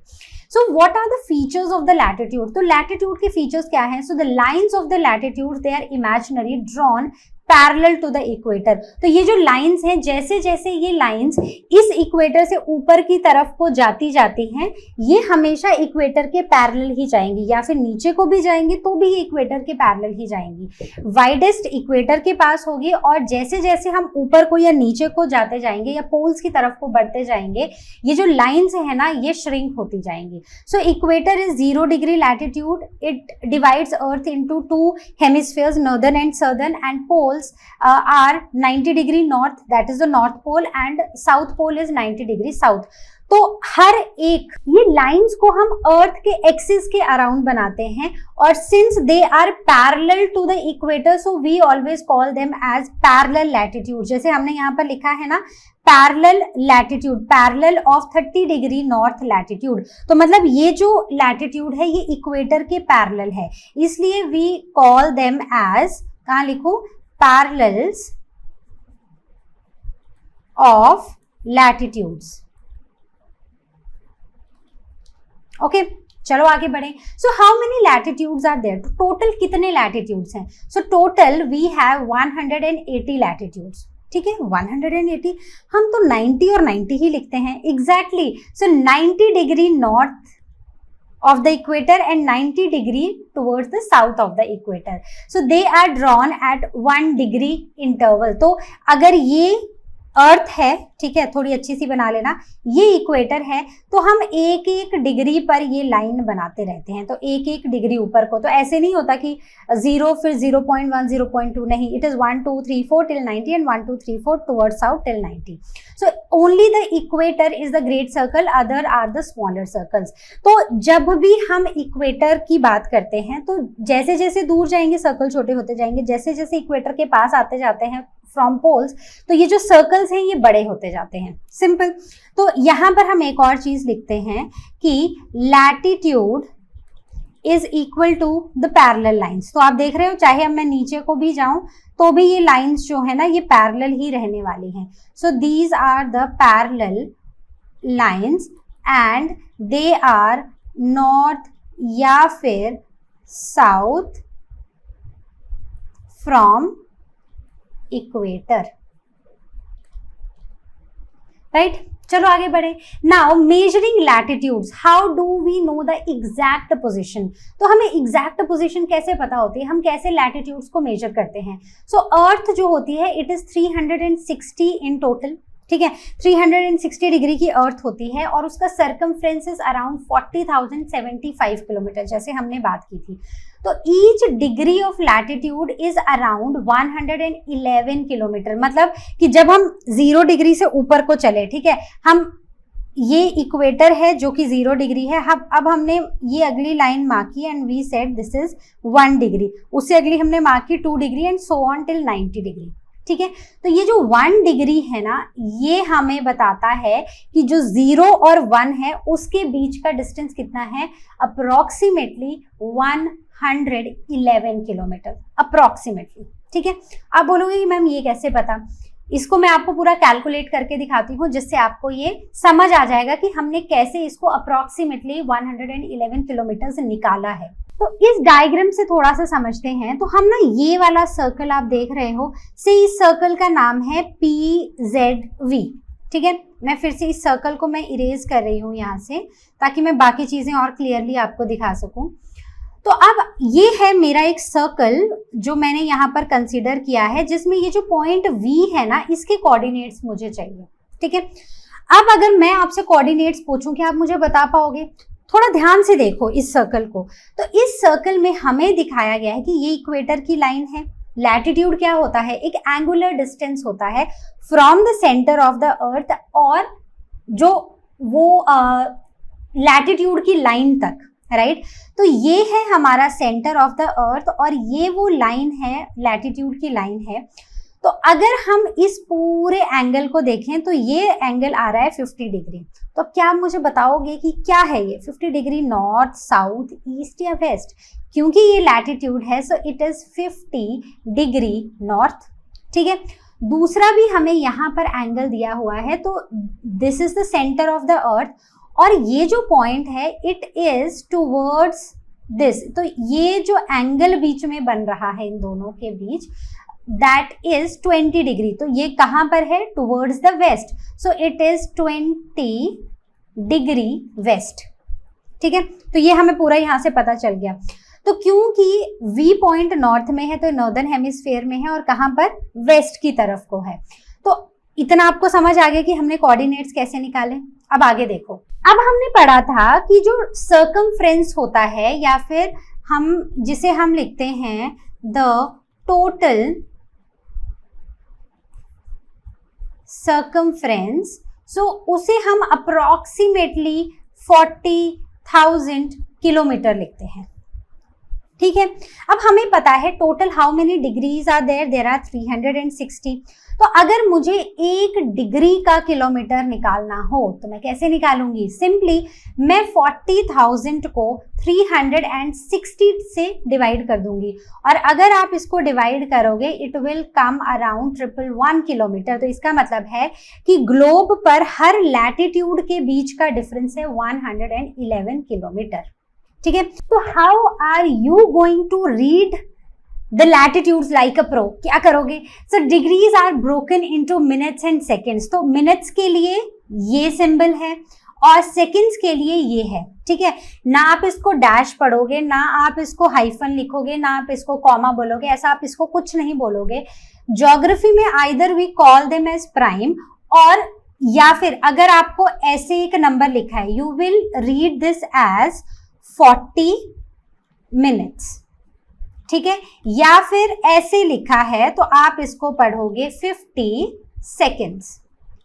So what are the features of the latitude? तो लैटिट्यूड के फीचर्स क्या हैं? So the lines of the latitude they are imaginary, drawn parallel to the equator. तो ये जो लाइंस हैं, जैसे जैसे ये लाइंस इस इक्वेटर से ऊपर की तरफ को जाती हैं, ये हमेशा इक्वेटर के पैरेलल ही जाएंगी, या फिर नीचे को भी जाएंगी तो भी ये इक्वेटर के पैरेलल ही जाएंगी। वाइडेस्ट इक्वेटर के पास होगी, और जैसे जैसे हम ऊपर को या नीचे को जाते जाएंगे या पोल्स की तरफ को बढ़ते जाएंगे, ये जो लाइंस है ना ये श्रिंक होती जाएंगी। So equator is 0 degree latitude, it divides earth into 2 hemispheres, northern and southern, and poles are 90 degree north, that is the north pole, and south pole is 90 degree south। तो हर एक ये lines को हम अर्थ के axis के around बनाते हैं, और since they are parallel to the equator, so we always call them as parallel latitude. जैसे हमने यहाँ पर लिखा है ना parallel latitude, parallel of 30 degree north latitude. तो मतलब ये जो लैटिट्यूड है ये इक्वेटर के पैरेलल है, इसलिए वी कॉल देम एज, कहाँ लिखूं, parallels of latitudes। ओके चलो आगे बढ़े। So how many latitudes are there, total कितने लैटिट्यूड्स हैं? So total we have 180 latitudes. ठीक है, 180, हम तो 90 और 90 ही लिखते हैं exactly. So 90 degree north of the equator and 90 degree towards the south of the equator, so they are drawn at 1 degree interval। तो अगर ये अर्थ है, ठीक है, थोड़ी अच्छी सी बना लेना, ये इक्वेटर है, तो हम एक एक डिग्री पर ये लाइन बनाते रहते हैं, तो एक एक डिग्री ऊपर को। तो ऐसे नहीं होता कि 0 फिर 0.1 0.2, नहीं, it is 1 2 3 4 till 90 and 1 2 3 4 towards south till 90। so only the equator is the great circle, other are the smaller circles। तो जब भी हम इक्वेटर की बात करते हैं तो जैसे जैसे दूर जाएंगे सर्कल छोटे होते जाएंगे, जैसे जैसे इक्वेटर के पास आते जाते हैं फ्रॉम पोल्स, तो ये जो सर्कल्स हैं ये बड़े होते जाते हैं, सिंपल। तो यहाँ पर हम एक और चीज लिखते हैं कि latitude is equal to the parallel lines. तो आप देख रहे हो चाहे अब मैं नीचे को भी जाऊं तो भी ये लाइंस जो है ना ये पैरेलल ही रहने वाली हैं। So these are the parallel lines and they are north या फिर साउथ फ्रॉम इक्वेटर, राइट। चलो आगे बढ़े। Now measuring latitudes, how do we know the exact position. तो हमें एग्जैक्ट पोजीशन कैसे पता होती है, हम कैसे लैटिट्यूड्स को मेजर करते हैं। सो अर्थ जो होती है इट इज 360 इन टोटल, ठीक है, 360 डिग्री की अर्थ होती है, और उसका सर्कमफ्रेंस इज अराउंड 40,075 किलोमीटर, जैसे हमने बात की थी। तो each degree of latitude is around 111 kilometre. मतलब कि जब हम 0 डिग्री से ऊपर को चले, ठीक है, हम ये इक्वेटर है जो कि 0 डिग्री है, अब हमने ये अगली लाइन मार्क की and we said this is 1 degree, उससे अगली हमने मार्क की 2 degree and so on till 90 degree, ठीक है। तो ये जो 1 डिग्री है ना ये हमें बताता है कि जो 0 और 1 है उसके बीच का डिस्टेंस कितना है, अप्रोक्सीमेटली 111 किलोमीटर अप्रोक्सीमेटली, ठीक है। आप बोलोगे कि मैम ये कैसे पता, इसको मैं आपको पूरा कैलकुलेट करके दिखाती हूँ जिससे आपको ये समझ आ जाएगा कि हमने कैसे इसको अप्रोक्सीमेटली 111 किलोमीटर से निकाला है। तो इस डायग्राम से थोड़ा सा समझते हैं। तो हम ना ये वाला सर्कल आप देख रहे हो, से इस सर्कल का नाम है PZV, ठीक है। मैं फिर से इस सर्कल को मैं इरेज कर रही हूँ यहाँ से ताकि मैं बाकी चीजें और क्लियरली आपको दिखा सकूं। तो अब ये है मेरा एक सर्कल जो मैंने यहाँ पर कंसीडर किया है, जिसमें ये जो पॉइंट V है ना इसके कोऑर्डिनेट्स मुझे चाहिए, ठीक है। अब अगर मैं आपसे कोऑर्डिनेट्स पूछूं कि आप मुझे बता पाओगे, थोड़ा ध्यान से देखो इस सर्कल को। तो इस सर्कल में हमें दिखाया गया है कि ये इक्वेटर की लाइन है। लैटिट्यूड क्या होता है, एक एंगुलर डिस्टेंस होता है from the centre of the अर्थ और जो वो लैटिट्यूड की लाइन तक, राइट। तो ये है हमारा सेंटर ऑफ द अर्थ और ये वो लाइन है, लैटिट्यूड की लाइन है। तो अगर हम इस पूरे एंगल को देखें तो ये एंगल आ रहा है 50 डिग्री। तो अब क्या आप मुझे बताओगे कि क्या है ये 50 डिग्री, नॉर्थ, साउथ, ईस्ट या वेस्ट? क्योंकि ये लैटिट्यूड है सो इट इज 50 डिग्री नॉर्थ, ठीक है। दूसरा भी हमें यहाँ पर एंगल दिया हुआ है, तो this is the centre of the अर्थ और ये जो पॉइंट है इट इज टूवर्ड्स दिस। तो ये जो एंगल बीच में बन रहा है इन दोनों के बीच, दैट इज 20 डिग्री। तो ये कहां पर है? Towards the west, so it is 20 degree west. ठीक है, तो ये हमें पूरा यहां से पता चल गया। तो क्योंकि V पॉइंट नॉर्थ में है तो नॉर्दर्न हेमिस्फीयर में है और कहां पर? वेस्ट की तरफ को है। तो इतना आपको समझ आ गया कि हमने कोऑर्डिनेट्स कैसे निकाले। अब आगे देखो, अब हमने पढ़ा था कि जो सर्कमफ्रेंस होता है या फिर हम जिसे हम लिखते हैं द टोटल सर्कमफ्रेंस, सो उसे हम अप्रोक्सीमेटली 40,000 किलोमीटर लिखते हैं। ठीक है, अब हमें पता है total how many degrees are there, there are 360। तो अगर मुझे 1 डिग्री का किलोमीटर निकालना हो तो मैं कैसे निकालूंगी? सिंपली मैं 40,000 को 360 से डिवाइड कर दूंगी, और अगर आप इसको डिवाइड करोगे it will come around 111 kilometre. तो इसका मतलब है कि ग्लोब पर हर लैटिट्यूड के बीच का डिफरेंस है 111 किलोमीटर। ठीक है, तो how are you going to read the latitudes like a pro? क्या करोगे? So degrees are broken into minutes and seconds. तो मिनट्स के लिए ये सिंबल है और सेकेंड्स के लिए ये है। ठीक है, ना आप इसको डैश पढ़ोगे, ना आप इसको हाइफन लिखोगे, ना आप इसको कॉमा बोलोगे, ऐसा आप इसको कुछ नहीं बोलोगे। ज्योग्राफी में either we call them as prime, और या फिर अगर आपको ऐसे एक नंबर लिखा है you will read this as 40 minutes. ठीक है, या फिर ऐसे लिखा है तो आप इसको पढ़ोगे 50 सेकेंड्स।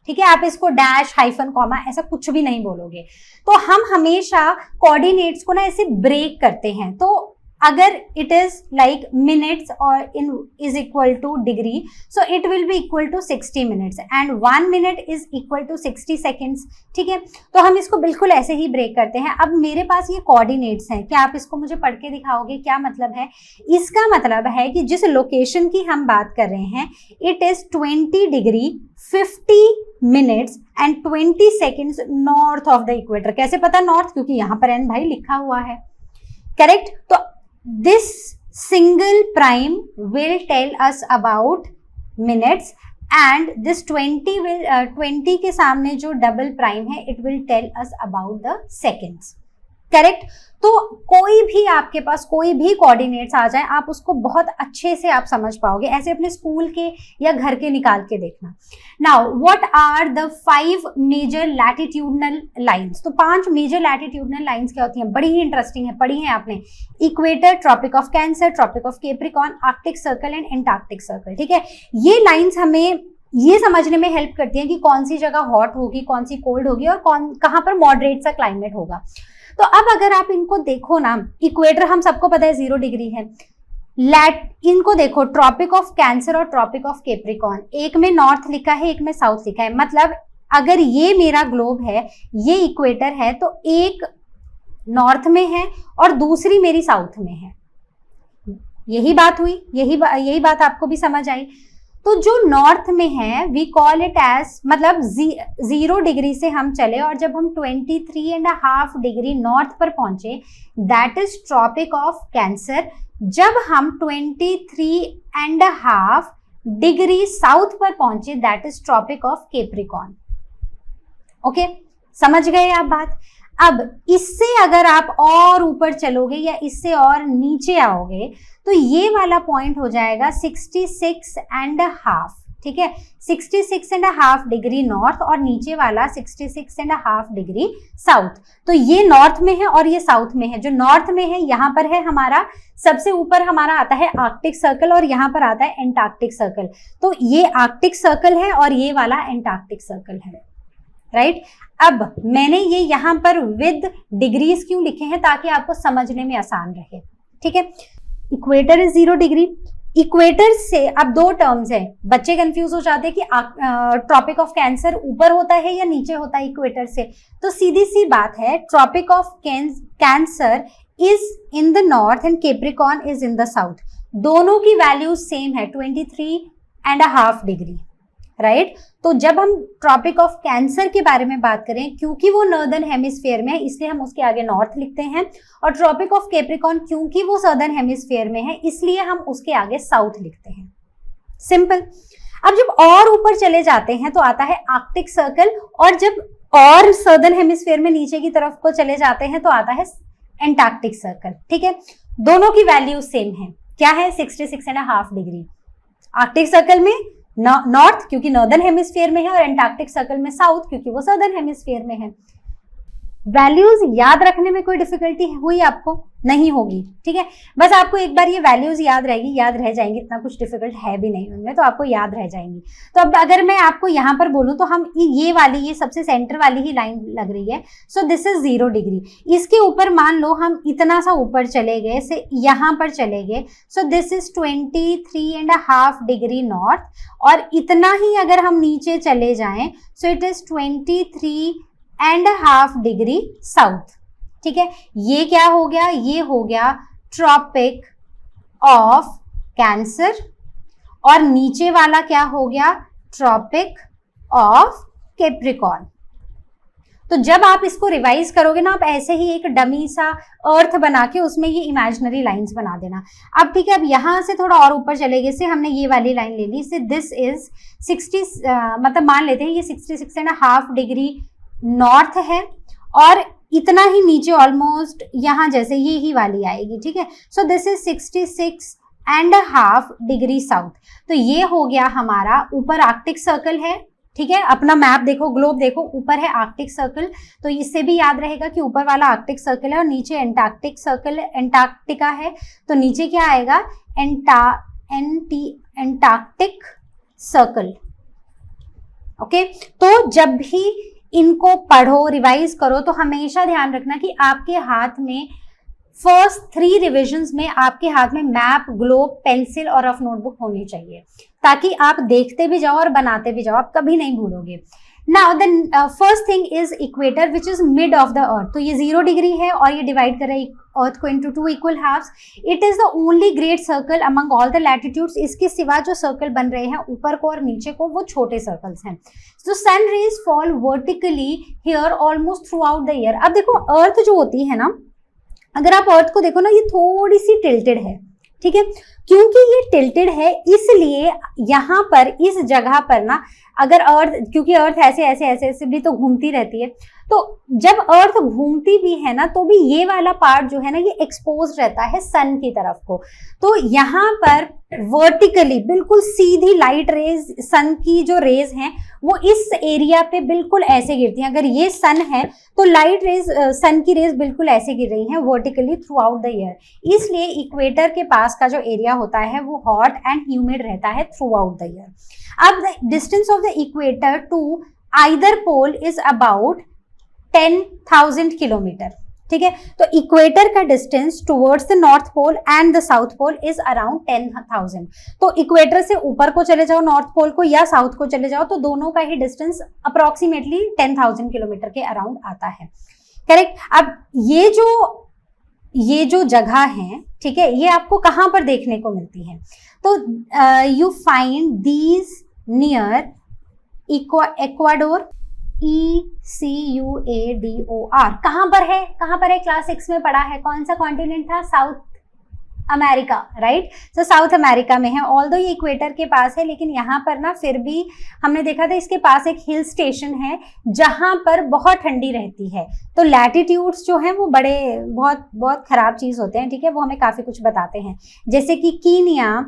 ठीक है, आप इसको डैश हाइफन कॉमा ऐसा कुछ भी नहीं बोलोगे। तो हम हमेशा कोऑर्डिनेट्स को ना ऐसे ब्रेक करते हैं। तो अगर इट इज लाइक मिनट्स और in is equal to degree, so it will be equal to 60 minutes and 1 minute is equal to 60 seconds. ठीक है, तो हम इसको बिल्कुल ऐसे ही ब्रेक करते हैं। अब मेरे पास ये कोऑर्डिनेट्स हैं, क्या आप इसको मुझे पढ़ के दिखाओगे? क्या मतलब है? इसका मतलब है कि जिस लोकेशन की हम बात कर रहे हैं it is 20 degree 50 minutes and 20 seconds north of the equator. कैसे पता नॉर्थ? क्योंकि यहाँ पर एन भाई लिखा हुआ है। करेक्ट, तो this single prime will tell us about minutes and this 20 के सामने जो डबल प्राइम है it will tell us about the seconds। Correct, तो कोई भी आपके पास कोई भी कोऑर्डिनेट्स आ जाए आप उसको बहुत अच्छे से आप समझ पाओगे। ऐसे अपने स्कूल के या घर के निकाल के देखना। Now what are the 5 major latitudinal lines? तो 5 मेजर लैटिट्यूडनल लाइंस क्या होती हैं? बड़ी ही इंटरेस्टिंग है, पढ़ी है आपने। Equator, tropic of cancer, tropic of capricorn, arctic circle and antarctic circle. ठीक है, ये लाइंस हमें ये समझने में हेल्प करती हैं कि कौन सी जगह हॉट होगी, कौन सी कोल्ड होगी और कहाँ पर मॉडरेट सा क्लाइमेट होगा। तो अब अगर आप इनको देखो ना, इक्वेटर हम सबको पता है 0 डिग्री है। इनको देखो, ट्रॉपिक ऑफ कैंसर और ट्रॉपिक ऑफ कैप्रिकॉर्न, एक में नॉर्थ लिखा है एक में साउथ लिखा है। मतलब अगर ये मेरा ग्लोब है, ये इक्वेटर है, तो एक नॉर्थ में है और दूसरी मेरी साउथ में है। यही बात हुई, यही बात आपको भी समझ आई। तो जो नॉर्थ में है वी कॉल इट एज, मतलब 0 डिग्री से हम चले और जब हम 23.5 डिग्री नॉर्थ पर पहुंचे that is tropic of cancer. जब हम 23.5 डिग्री साउथ पर पहुंचे that is tropic of capricorn. Okay, समझ गए आप बात? अब इससे अगर आप और ऊपर चलोगे या इससे और नीचे आओगे तो ये वाला पॉइंट हो जाएगा 66.5। ठीक है, 66.5 डिग्री नॉर्थ और नीचे वाला 66.5 डिग्री साउथ। तो ये नॉर्थ में है और ये साउथ में है। जो नॉर्थ में है यहाँ पर है हमारा, सबसे ऊपर हमारा आता है आर्कटिक सर्कल और यहाँ पर आता है एंटार्क्टिक सर्कल। तो ये आर्कटिक सर्कल है और ये वाला एंटार्क्टिक सर्कल है। राइट, अब मैंने ये यहाँ पर विद डिग्रीज क्यों लिखे हैं? ताकि आपको समझने में आसान रहे। ठीक है, इक्वेटर इज 0 डिग्री। इक्वेटर से अब 2 टर्म्स है, बच्चे कंफ्यूज हो जाते हैं कि ट्रॉपिक ऑफ कैंसर ऊपर होता है या नीचे होता है इक्वेटर से। तो सीधी सी बात है, tropic of cancer is in the north and capricorn is in the south. दोनों की वैल्यू सेम है 23.5 डिग्री। राइट, तो जब हम ट्रॉपिक ऑफ कैंसर के बारे में बात करें, क्योंकि वो नॉर्दर्न हेमिस्फीयर में है इसलिए हम उसके आगे नॉर्थ लिखते हैं, और ट्रॉपिक ऑफ कैप्रिकॉर्न क्योंकि वो सदर्न हेमिस्फीयर में है इसलिए हम उसके आगे साउथ लिखते हैं। सिंपल। अब जब और ऊपर चले जाते हैं तो आता है आर्कटिक सर्कल, और जब और सदर्न हेमिस्फीयर में नीचे की तरफ को चले जाते हैं तो आता है एंटार्क्टिक सर्कल। ठीक है, दोनों की वैल्यू सेम है, क्या है 66.5 डिग्री। आर्कटिक सर्कल में नॉर्थ क्योंकि नॉर्दर्न हेमिस्फीयर में है, और एंटार्क्टिक सर्कल में साउथ क्योंकि वो सदर्न हेमिस्फीयर में है। वैल्यूज याद रखने में कोई डिफिकल्टी हुई आपको? नहीं होगी। ठीक है, बस आपको एक बार ये वैल्यूज याद रहेगी, याद रह जाएंगी, इतना कुछ डिफिकल्ट है भी नहीं उनमें, तो आपको याद रह जाएंगी। तो अब अगर मैं आपको यहाँ पर बोलूँ तो हम ये वाली, ये सबसे सेंटर वाली ही लाइन लग रही है, सो दिस इज 0 डिग्री। इसके ऊपर मान लो हम इतना सा ऊपर चले गए, से यहाँ पर चले गए, सो दिस इज 23.5 डिग्री नॉर्थ, और इतना ही अगर हम नीचे चले जाएं सो इट इज 23.5 डिग्री साउथ। ठीक है, ये क्या हो गया? ये हो गया ट्रॉपिक ऑफ कैंसर, और नीचे वाला क्या हो गया? Tropic of Capricorn. तो जब आप इसको रिवाइज करोगे ना, आप ऐसे ही एक डमी सा अर्थ बना के उसमें ये इमेजिनरी लाइंस बना देना। अब ठीक है, अब यहां से थोड़ा और ऊपर चले गए, से हमने ये वाली लाइन ले ली, से दिस इज 60 मतलब मान लेते हैं ये 66.5 डिग्री नॉर्थ है, और इतना ही नीचे ऑलमोस्ट यहाँ जैसे ये ही वाली आएगी। ठीक है, so this is 66.5 degree south. तो ये हो गया हमारा, ऊपर आर्कटिक सर्कल है। ठीक है, अपना मैप देखो, ग्लोब देखो, ऊपर है आर्कटिक सर्कल, तो इससे भी याद रहेगा कि ऊपर वाला आर्कटिक सर्कल है और नीचे एंटार्क्टिक सर्कल, एंटार्क्टिका है, तो नीचे क्या आएगा? Antarctic circle. ओके, तो जब भी इनको पढ़ो, रिवाइज करो, तो हमेशा ध्यान रखना कि आपके हाथ में फर्स्ट 3 रिविजन्स में आपके हाथ में मैप, ग्लोब, पेंसिल और रफ नोटबुक होनी चाहिए, ताकि आप देखते भी जाओ और बनाते भी जाओ, आप कभी नहीं भूलोगे। Now the first thing is equator which is mid of the earth. तो ये 0 डिग्री है और ये डिवाइड कर रहा है अर्थ को into 2 equal halves. It is the only great circle among all the latitudes. इसके सिवा जो सर्कल बन रहे हैं ऊपर को और नीचे को, वो छोटे सर्कल्स हैं। तो sun rays fall vertically here almost throughout the year. अब देखो, अर्थ जो होती है ना, अगर आप अर्थ को देखो ना, ये थोड़ी सी टिल्टेड है। ठीक है, क्योंकि ये टिल्टेड है इसलिए यहाँ पर इस जगह पर ना, अगर अर्थ, क्योंकि अर्थ ऐसे ऐसे ऐसे ऐसे भी तो घूमती रहती है, तो जब अर्थ घूमती भी है ना, तो भी ये वाला पार्ट जो है ना, ये एक्सपोज रहता है सन की तरफ को। तो यहाँ पर वर्टिकली बिल्कुल सीधी लाइट रेज, सन की जो रेज हैं वो इस एरिया पे बिल्कुल ऐसे गिरती हैं। अगर ये सन है तो लाइट रेज, सन की रेज बिल्कुल ऐसे गिर रही हैं vertically through out the year. इसलिए इक्वेटर के पास का जो एरिया होता है वो हॉट एंड ह्यूमिड रहता है थ्रू आउट द ईयर। अब the distance of the equator to either pole is about 10,000 kilometre. ठीक है, तो इक्वेटर का distance towards the north pole and the south pole is around 10,000। तो इक्वेटर से ऊपर को चले जाओ नॉर्थ पोल को, या साउथ को चले जाओ, तो दोनों का ही डिस्टेंस अप्रोक्सीमेटली 10,000 किलोमीटर के अराउंड आता है। करेक्ट। अब ये जो जगह है, ठीक है, ये आपको कहां पर देखने को मिलती है? तो you find these near Ecuador, ECUADOR। कहां पर है? क्लास 6 में पढ़ा है। कौन सा कॉन्टिनेंट था? South America, right. तो साउथ अमेरिका में है। ऑल्दो ये इक्वेटर के पास है, लेकिन यहाँ पर ना फिर भी हमने देखा था इसके पास एक हिल स्टेशन है जहां पर बहुत ठंडी रहती है। तो लैटिट्यूड्स जो हैं वो बहुत खराब चीज होते हैं। ठीक है, वो हमें काफी कुछ बताते हैं, जैसे कि कीनिया,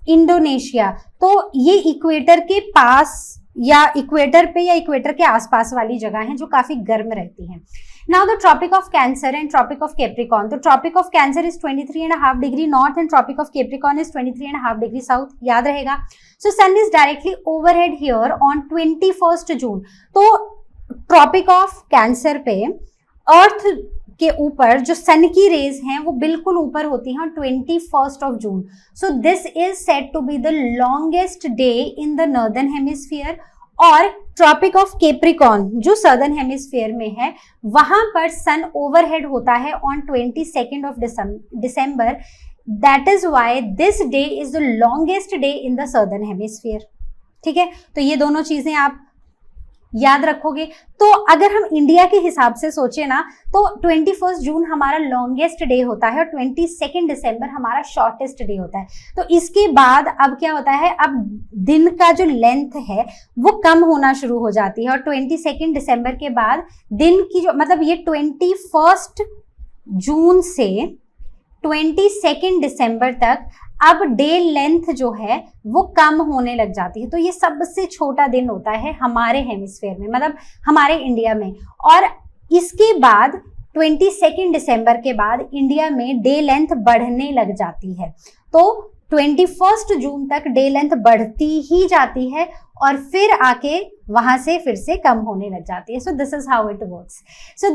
इंडोनेशिया। तो ये इक्वेटर के पास या इक्वेटर पे या इक्वेटर के आसपास वाली जगह हैं जो काफी गर्म रहती हैं। Now the Tropic of Cancer and Tropic of Capricorn. तो Tropic of cancer is 23.5 degree north and Tropic of Capricorn is 23.5 degree south. याद रहेगा। So sun is directly overhead here on 21 June. तो ट्रॉपिक ऑफ कैंसर पे अर्थ के ऊपर जो सन की raise हैं वो बिल्कुल ऊपर होती हैं 21 June. So this is said to be the longest day in the northern hemisphere. और ट्रॉपिक ऑफ कैप्रिकॉर्न जो सदर्न हेमिस्फीयर में है, वहां पर सन ओवरहेड होता है ऑन 22 दिसंबर। That is why this day is the longest day in the southern hemisphere. ठीक है, तो ये दोनों चीजें आप याद रखोगे। तो अगर हम इंडिया के हिसाब से सोचे ना, तो 21 जून हमारा लॉन्गेस्ट डे होता है और 22 दिसंबर हमारा शॉर्टेस्ट डे होता है। तो इसके बाद अब क्या होता है, अब दिन का जो लेंथ है वो कम होना शुरू हो जाती है और 22 दिसंबर के बाद दिन की जो मतलब ये 21 जून से 22 दिसंबर तक अब डे लेंथ जो है वो कम होने लग जाती है। तो ये सबसे छोटा दिन होता है हमारे हेमिस्फेयर में, मतलब हमारे इंडिया में। और इसके बाद 22 दिसंबर के बाद इंडिया में डे लेंथ बढ़ने लग जाती है। तो 21 जून तक डे लेंथ बढ़ती ही जाती है और फिर आके वहां से फिर से कम होने लग जाती है। So this is how it works. So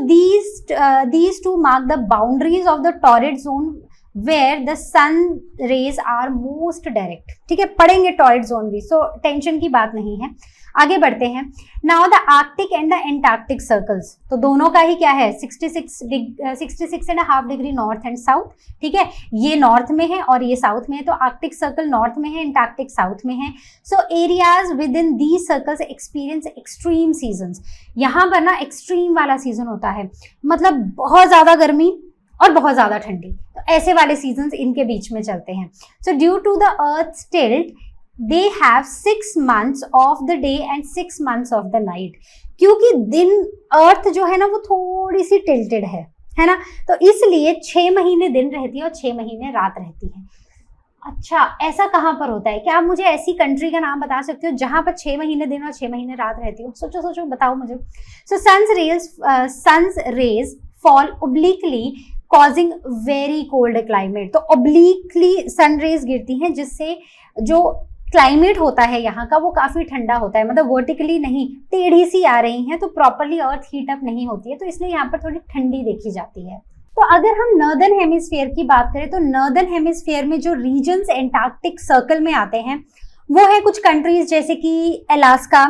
these two mark the boundaries of the torrid zone where the sun rays are most direct। ठीक है, पढ़ेंगे टॉरिड जोन भी, सो टेंशन की बात नहीं है। आगे बढ़ते हैं। Now the Arctic and the Antarctic circles, तो दोनों का ही क्या है 66.5 डिग्री नॉर्थ एंड साउथ। ठीक है, ये नॉर्थ में है और ये साउथ में है, तो आर्कटिक सर्कल नॉर्थ में है, एंटार्क्टिक साउथ में है। So areas within these circles experience extreme seasons. यहाँ पर ना एक्सट्रीम वाला सीजन होता है, मतलब बहुत ज्यादा गर्मी और बहुत ज्यादा ठंडी, तो ऐसे वाले सीजन्स इनके बीच में चलते हैं। So due to the earth tilt they have 6 months of the day and 6 months of the night. क्योंकि दिन अर्थ जो है ना वो थोड़ी सी टिल्टेड है ना, तो इसलिए 6 महीने दिन रहती है और 6 महीने रात रहती है। अच्छा, ऐसा कहाँ पर होता है? क्या आप मुझे ऐसी कंट्री का नाम बता सकते हो जहां पर 6 महीने दिन और 6 महीने रात रहती हो? सोचो सोचो, बताओ मुझे। So sun's rays fall obliquely causing very cold climate. तो ओब्लिकली सन रेज गिरती हैं जिससे जो क्लाइमेट होता है यहाँ का वो काफी ठंडा होता है, मतलब वर्टिकली नहीं, टेढ़ी सी आ रही हैं, तो प्रॉपरली अर्थ हीट अप नहीं होती है, तो इसलिए यहाँ पर थोड़ी ठंडी देखी जाती है। तो अगर हम नॉर्दर्न हेमिस्फीयर की बात करें तो नॉर्दर्न हेमिस्फीयर में जो रीजन्स एंटार्क्टिक सर्कल में आते हैं वो है कुछ कंट्रीज जैसे कि अलास्का,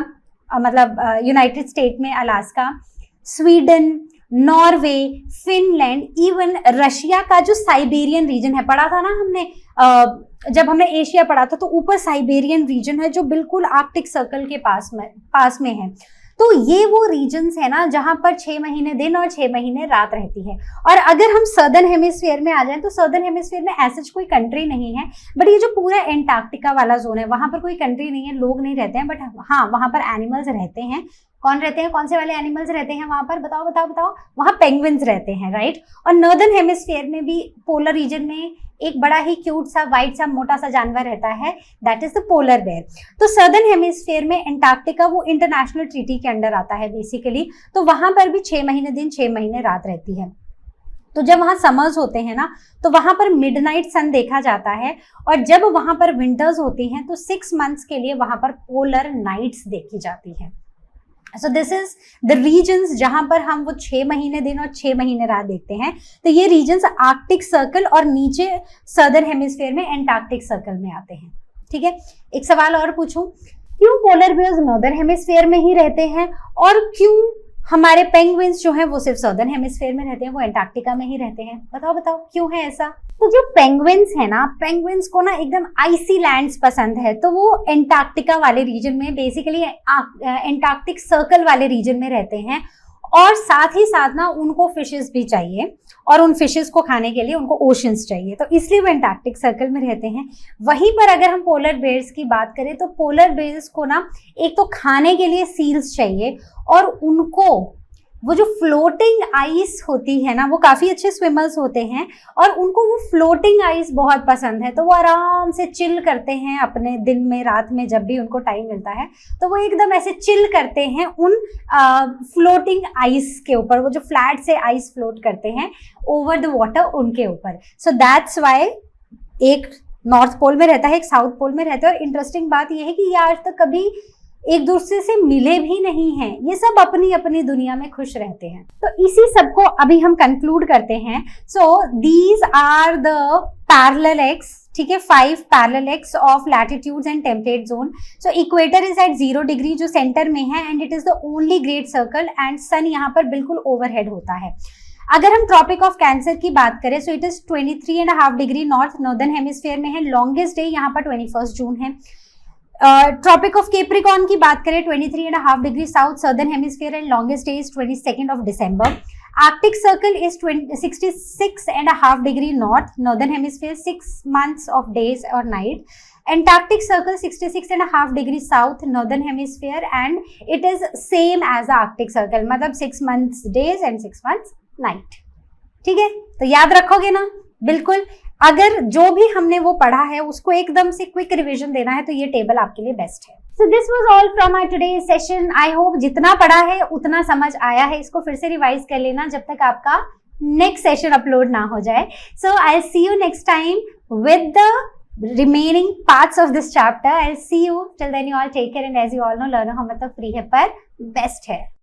मतलब यूनाइटेड स्टेट में Alaska, Sweden, Norway, Finland, even Russia का जो साइबेरियन रीजन है, पढ़ा था ना हमने जब हमने एशिया पढ़ा था, तो ऊपर साइबेरियन रीजन है जो बिल्कुल आर्कटिक सर्कल के पास में है। तो ये वो रीजन्स है ना जहां पर 6 महीने दिन और 6 महीने रात रहती है। और अगर हम सदर्न हेमिस्फीयर में आ जाएं तो सदर्न हेमिस्फीयर में ऐसा कोई कंट्री नहीं है, बट ये जो पूरा एंटार्क्टिका वाला जोन है वहां पर कोई कंट्री नहीं है, लोग नहीं रहते हैं, बट हाँ वहां पर एनिमल्स रहते हैं। कौन रहते हैं? कौन से वाले एनिमल्स रहते हैं वहां पर? बताओ बताओ बताओ। वहां पेंगुइन्स रहते हैं, राइट। और नॉर्दर्न हेमिस्फीयर में भी पोलर रीजन में एक बड़ा ही क्यूट सा व्हाइट सा मोटा सा जानवर रहता है, that is the polar bear. तो सदर्न हेमिस्फीयर में एंटार्क्टिका वो इंटरनेशनल ट्रीटी के अंडर आता है बेसिकली, तो वहां पर भी 6 महीने दिन 6 महीने रात रहती है। तो जब वहां समर्स होते हैं ना तो वहां पर मिडनाइट सन देखा जाता है, और जब वहां पर विंटर्स होती हैं तो 6 मंथ्स के लिए वहां पर पोलर नाइट्स देखी जाती है। So this is the regions जहां पर हम वो 6 महीने दिन और 6 महीने रात देखते हैं। तो ये रीजन्स आर्कटिक सर्कल और नीचे सदर्न हेमिस्फीयर में एंटार्क्टिक सर्कल में आते हैं। ठीक है, एक सवाल और पूछूं, क्यों पोलर बेयर्स नॉर्दर्न हेमिस्फीयर में ही रहते हैं और क्यों हमारे पेंगुइन्स जो हैं वो सिर्फ सदर्न हेमिस्फीयर में रहते हैं, वो एंटार्क्टिका में ही रहते हैं? बताओ बताओ क्यों है ऐसा? तो जो पेंगुइन्स है ना, पेंगुइन्स को ना एकदम आइसी लैंड्स पसंद है, तो वो एंटार्क्टिका वाले रीजन में, बेसिकली एंटार्क्टिक सर्कल वाले रीजन में रहते हैं। और साथ ही साथ ना उनको फिशेस भी चाहिए, और उन फिशेस को खाने के लिए उनको ओशंस चाहिए, तो इसलिए वो एंटार्क्टिक सर्कल में रहते हैं। वहीं पर अगर हम पोलर बेयर्स की बात करें तो पोलर बेयर्स को ना एक तो खाने के लिए सील्स चाहिए, और उनको वो जो फ्लोटिंग आइस होती है ना, वो काफी अच्छे स्विमर्स होते हैं और उनको वो फ्लोटिंग आइस बहुत पसंद है, तो वो आराम से चिल करते हैं अपने दिन में, रात में जब भी उनको टाइम मिलता है तो वो एकदम ऐसे चिल करते हैं उन फ्लोटिंग आइस के ऊपर, वो जो फ्लैट से आइस फ्लोट करते हैं ओवर द वाटर उनके ऊपर। सो दैट्स वाई एक नॉर्थ पोल में रहता है, एक साउथ पोल में रहता है। और इंटरेस्टिंग बात यह है कि ये आज तक कभी एक दूसरे से मिले भी नहीं हैं, ये सब अपनी अपनी दुनिया में खुश रहते हैं। तो इसी सब को अभी हम कंक्लूड करते हैं। So these are the parallel axes, ठीक है, 5 parallel axes of latitudes and temperate zone. So equator is at 0 degree जो सेंटर में है, and it is the only great circle, and sun यहाँ पर बिल्कुल ओवरहेड होता है। अगर हम ट्रॉपिक ऑफ कैंसर की बात करें सो it is 23.5 degree north, northern hemisphere में है। लॉन्गेस्ट डे यहाँ पर 21 जून है। ट्रॉपिक ऑफ कैप्रिकॉर्न की बात करें 23.5 degree south southern hemisphere and longest day is 22nd of December. Arctic Circle is 66.5 degree north, northern hemisphere 6 months of days or night. Antarctic Circle 66.5 degree south, northern hemisphere, and it is same as the Arctic Circle. मतलब 6 months days and 6 months night. ठीक है, तो याद रखोगे ना? बिल्कुल. अगर जो भी हमने वो पढ़ा है उसको एकदम से क्विक रिवीजन देना है तो ये टेबल आपके लिए बेस्ट है. So this was all from our today's session. I hope जितना पढ़ा है उतना समझ आया है. इसको फिर से रिवाइज कर लेना जब तक आपका नेक्स्ट सेशन अपलोड ना हो जाए. So I'll see you next time with the remaining parts of this chapter. I'll see you. Till then you all take care and as you all know, learner हम मतलब free है पर best है.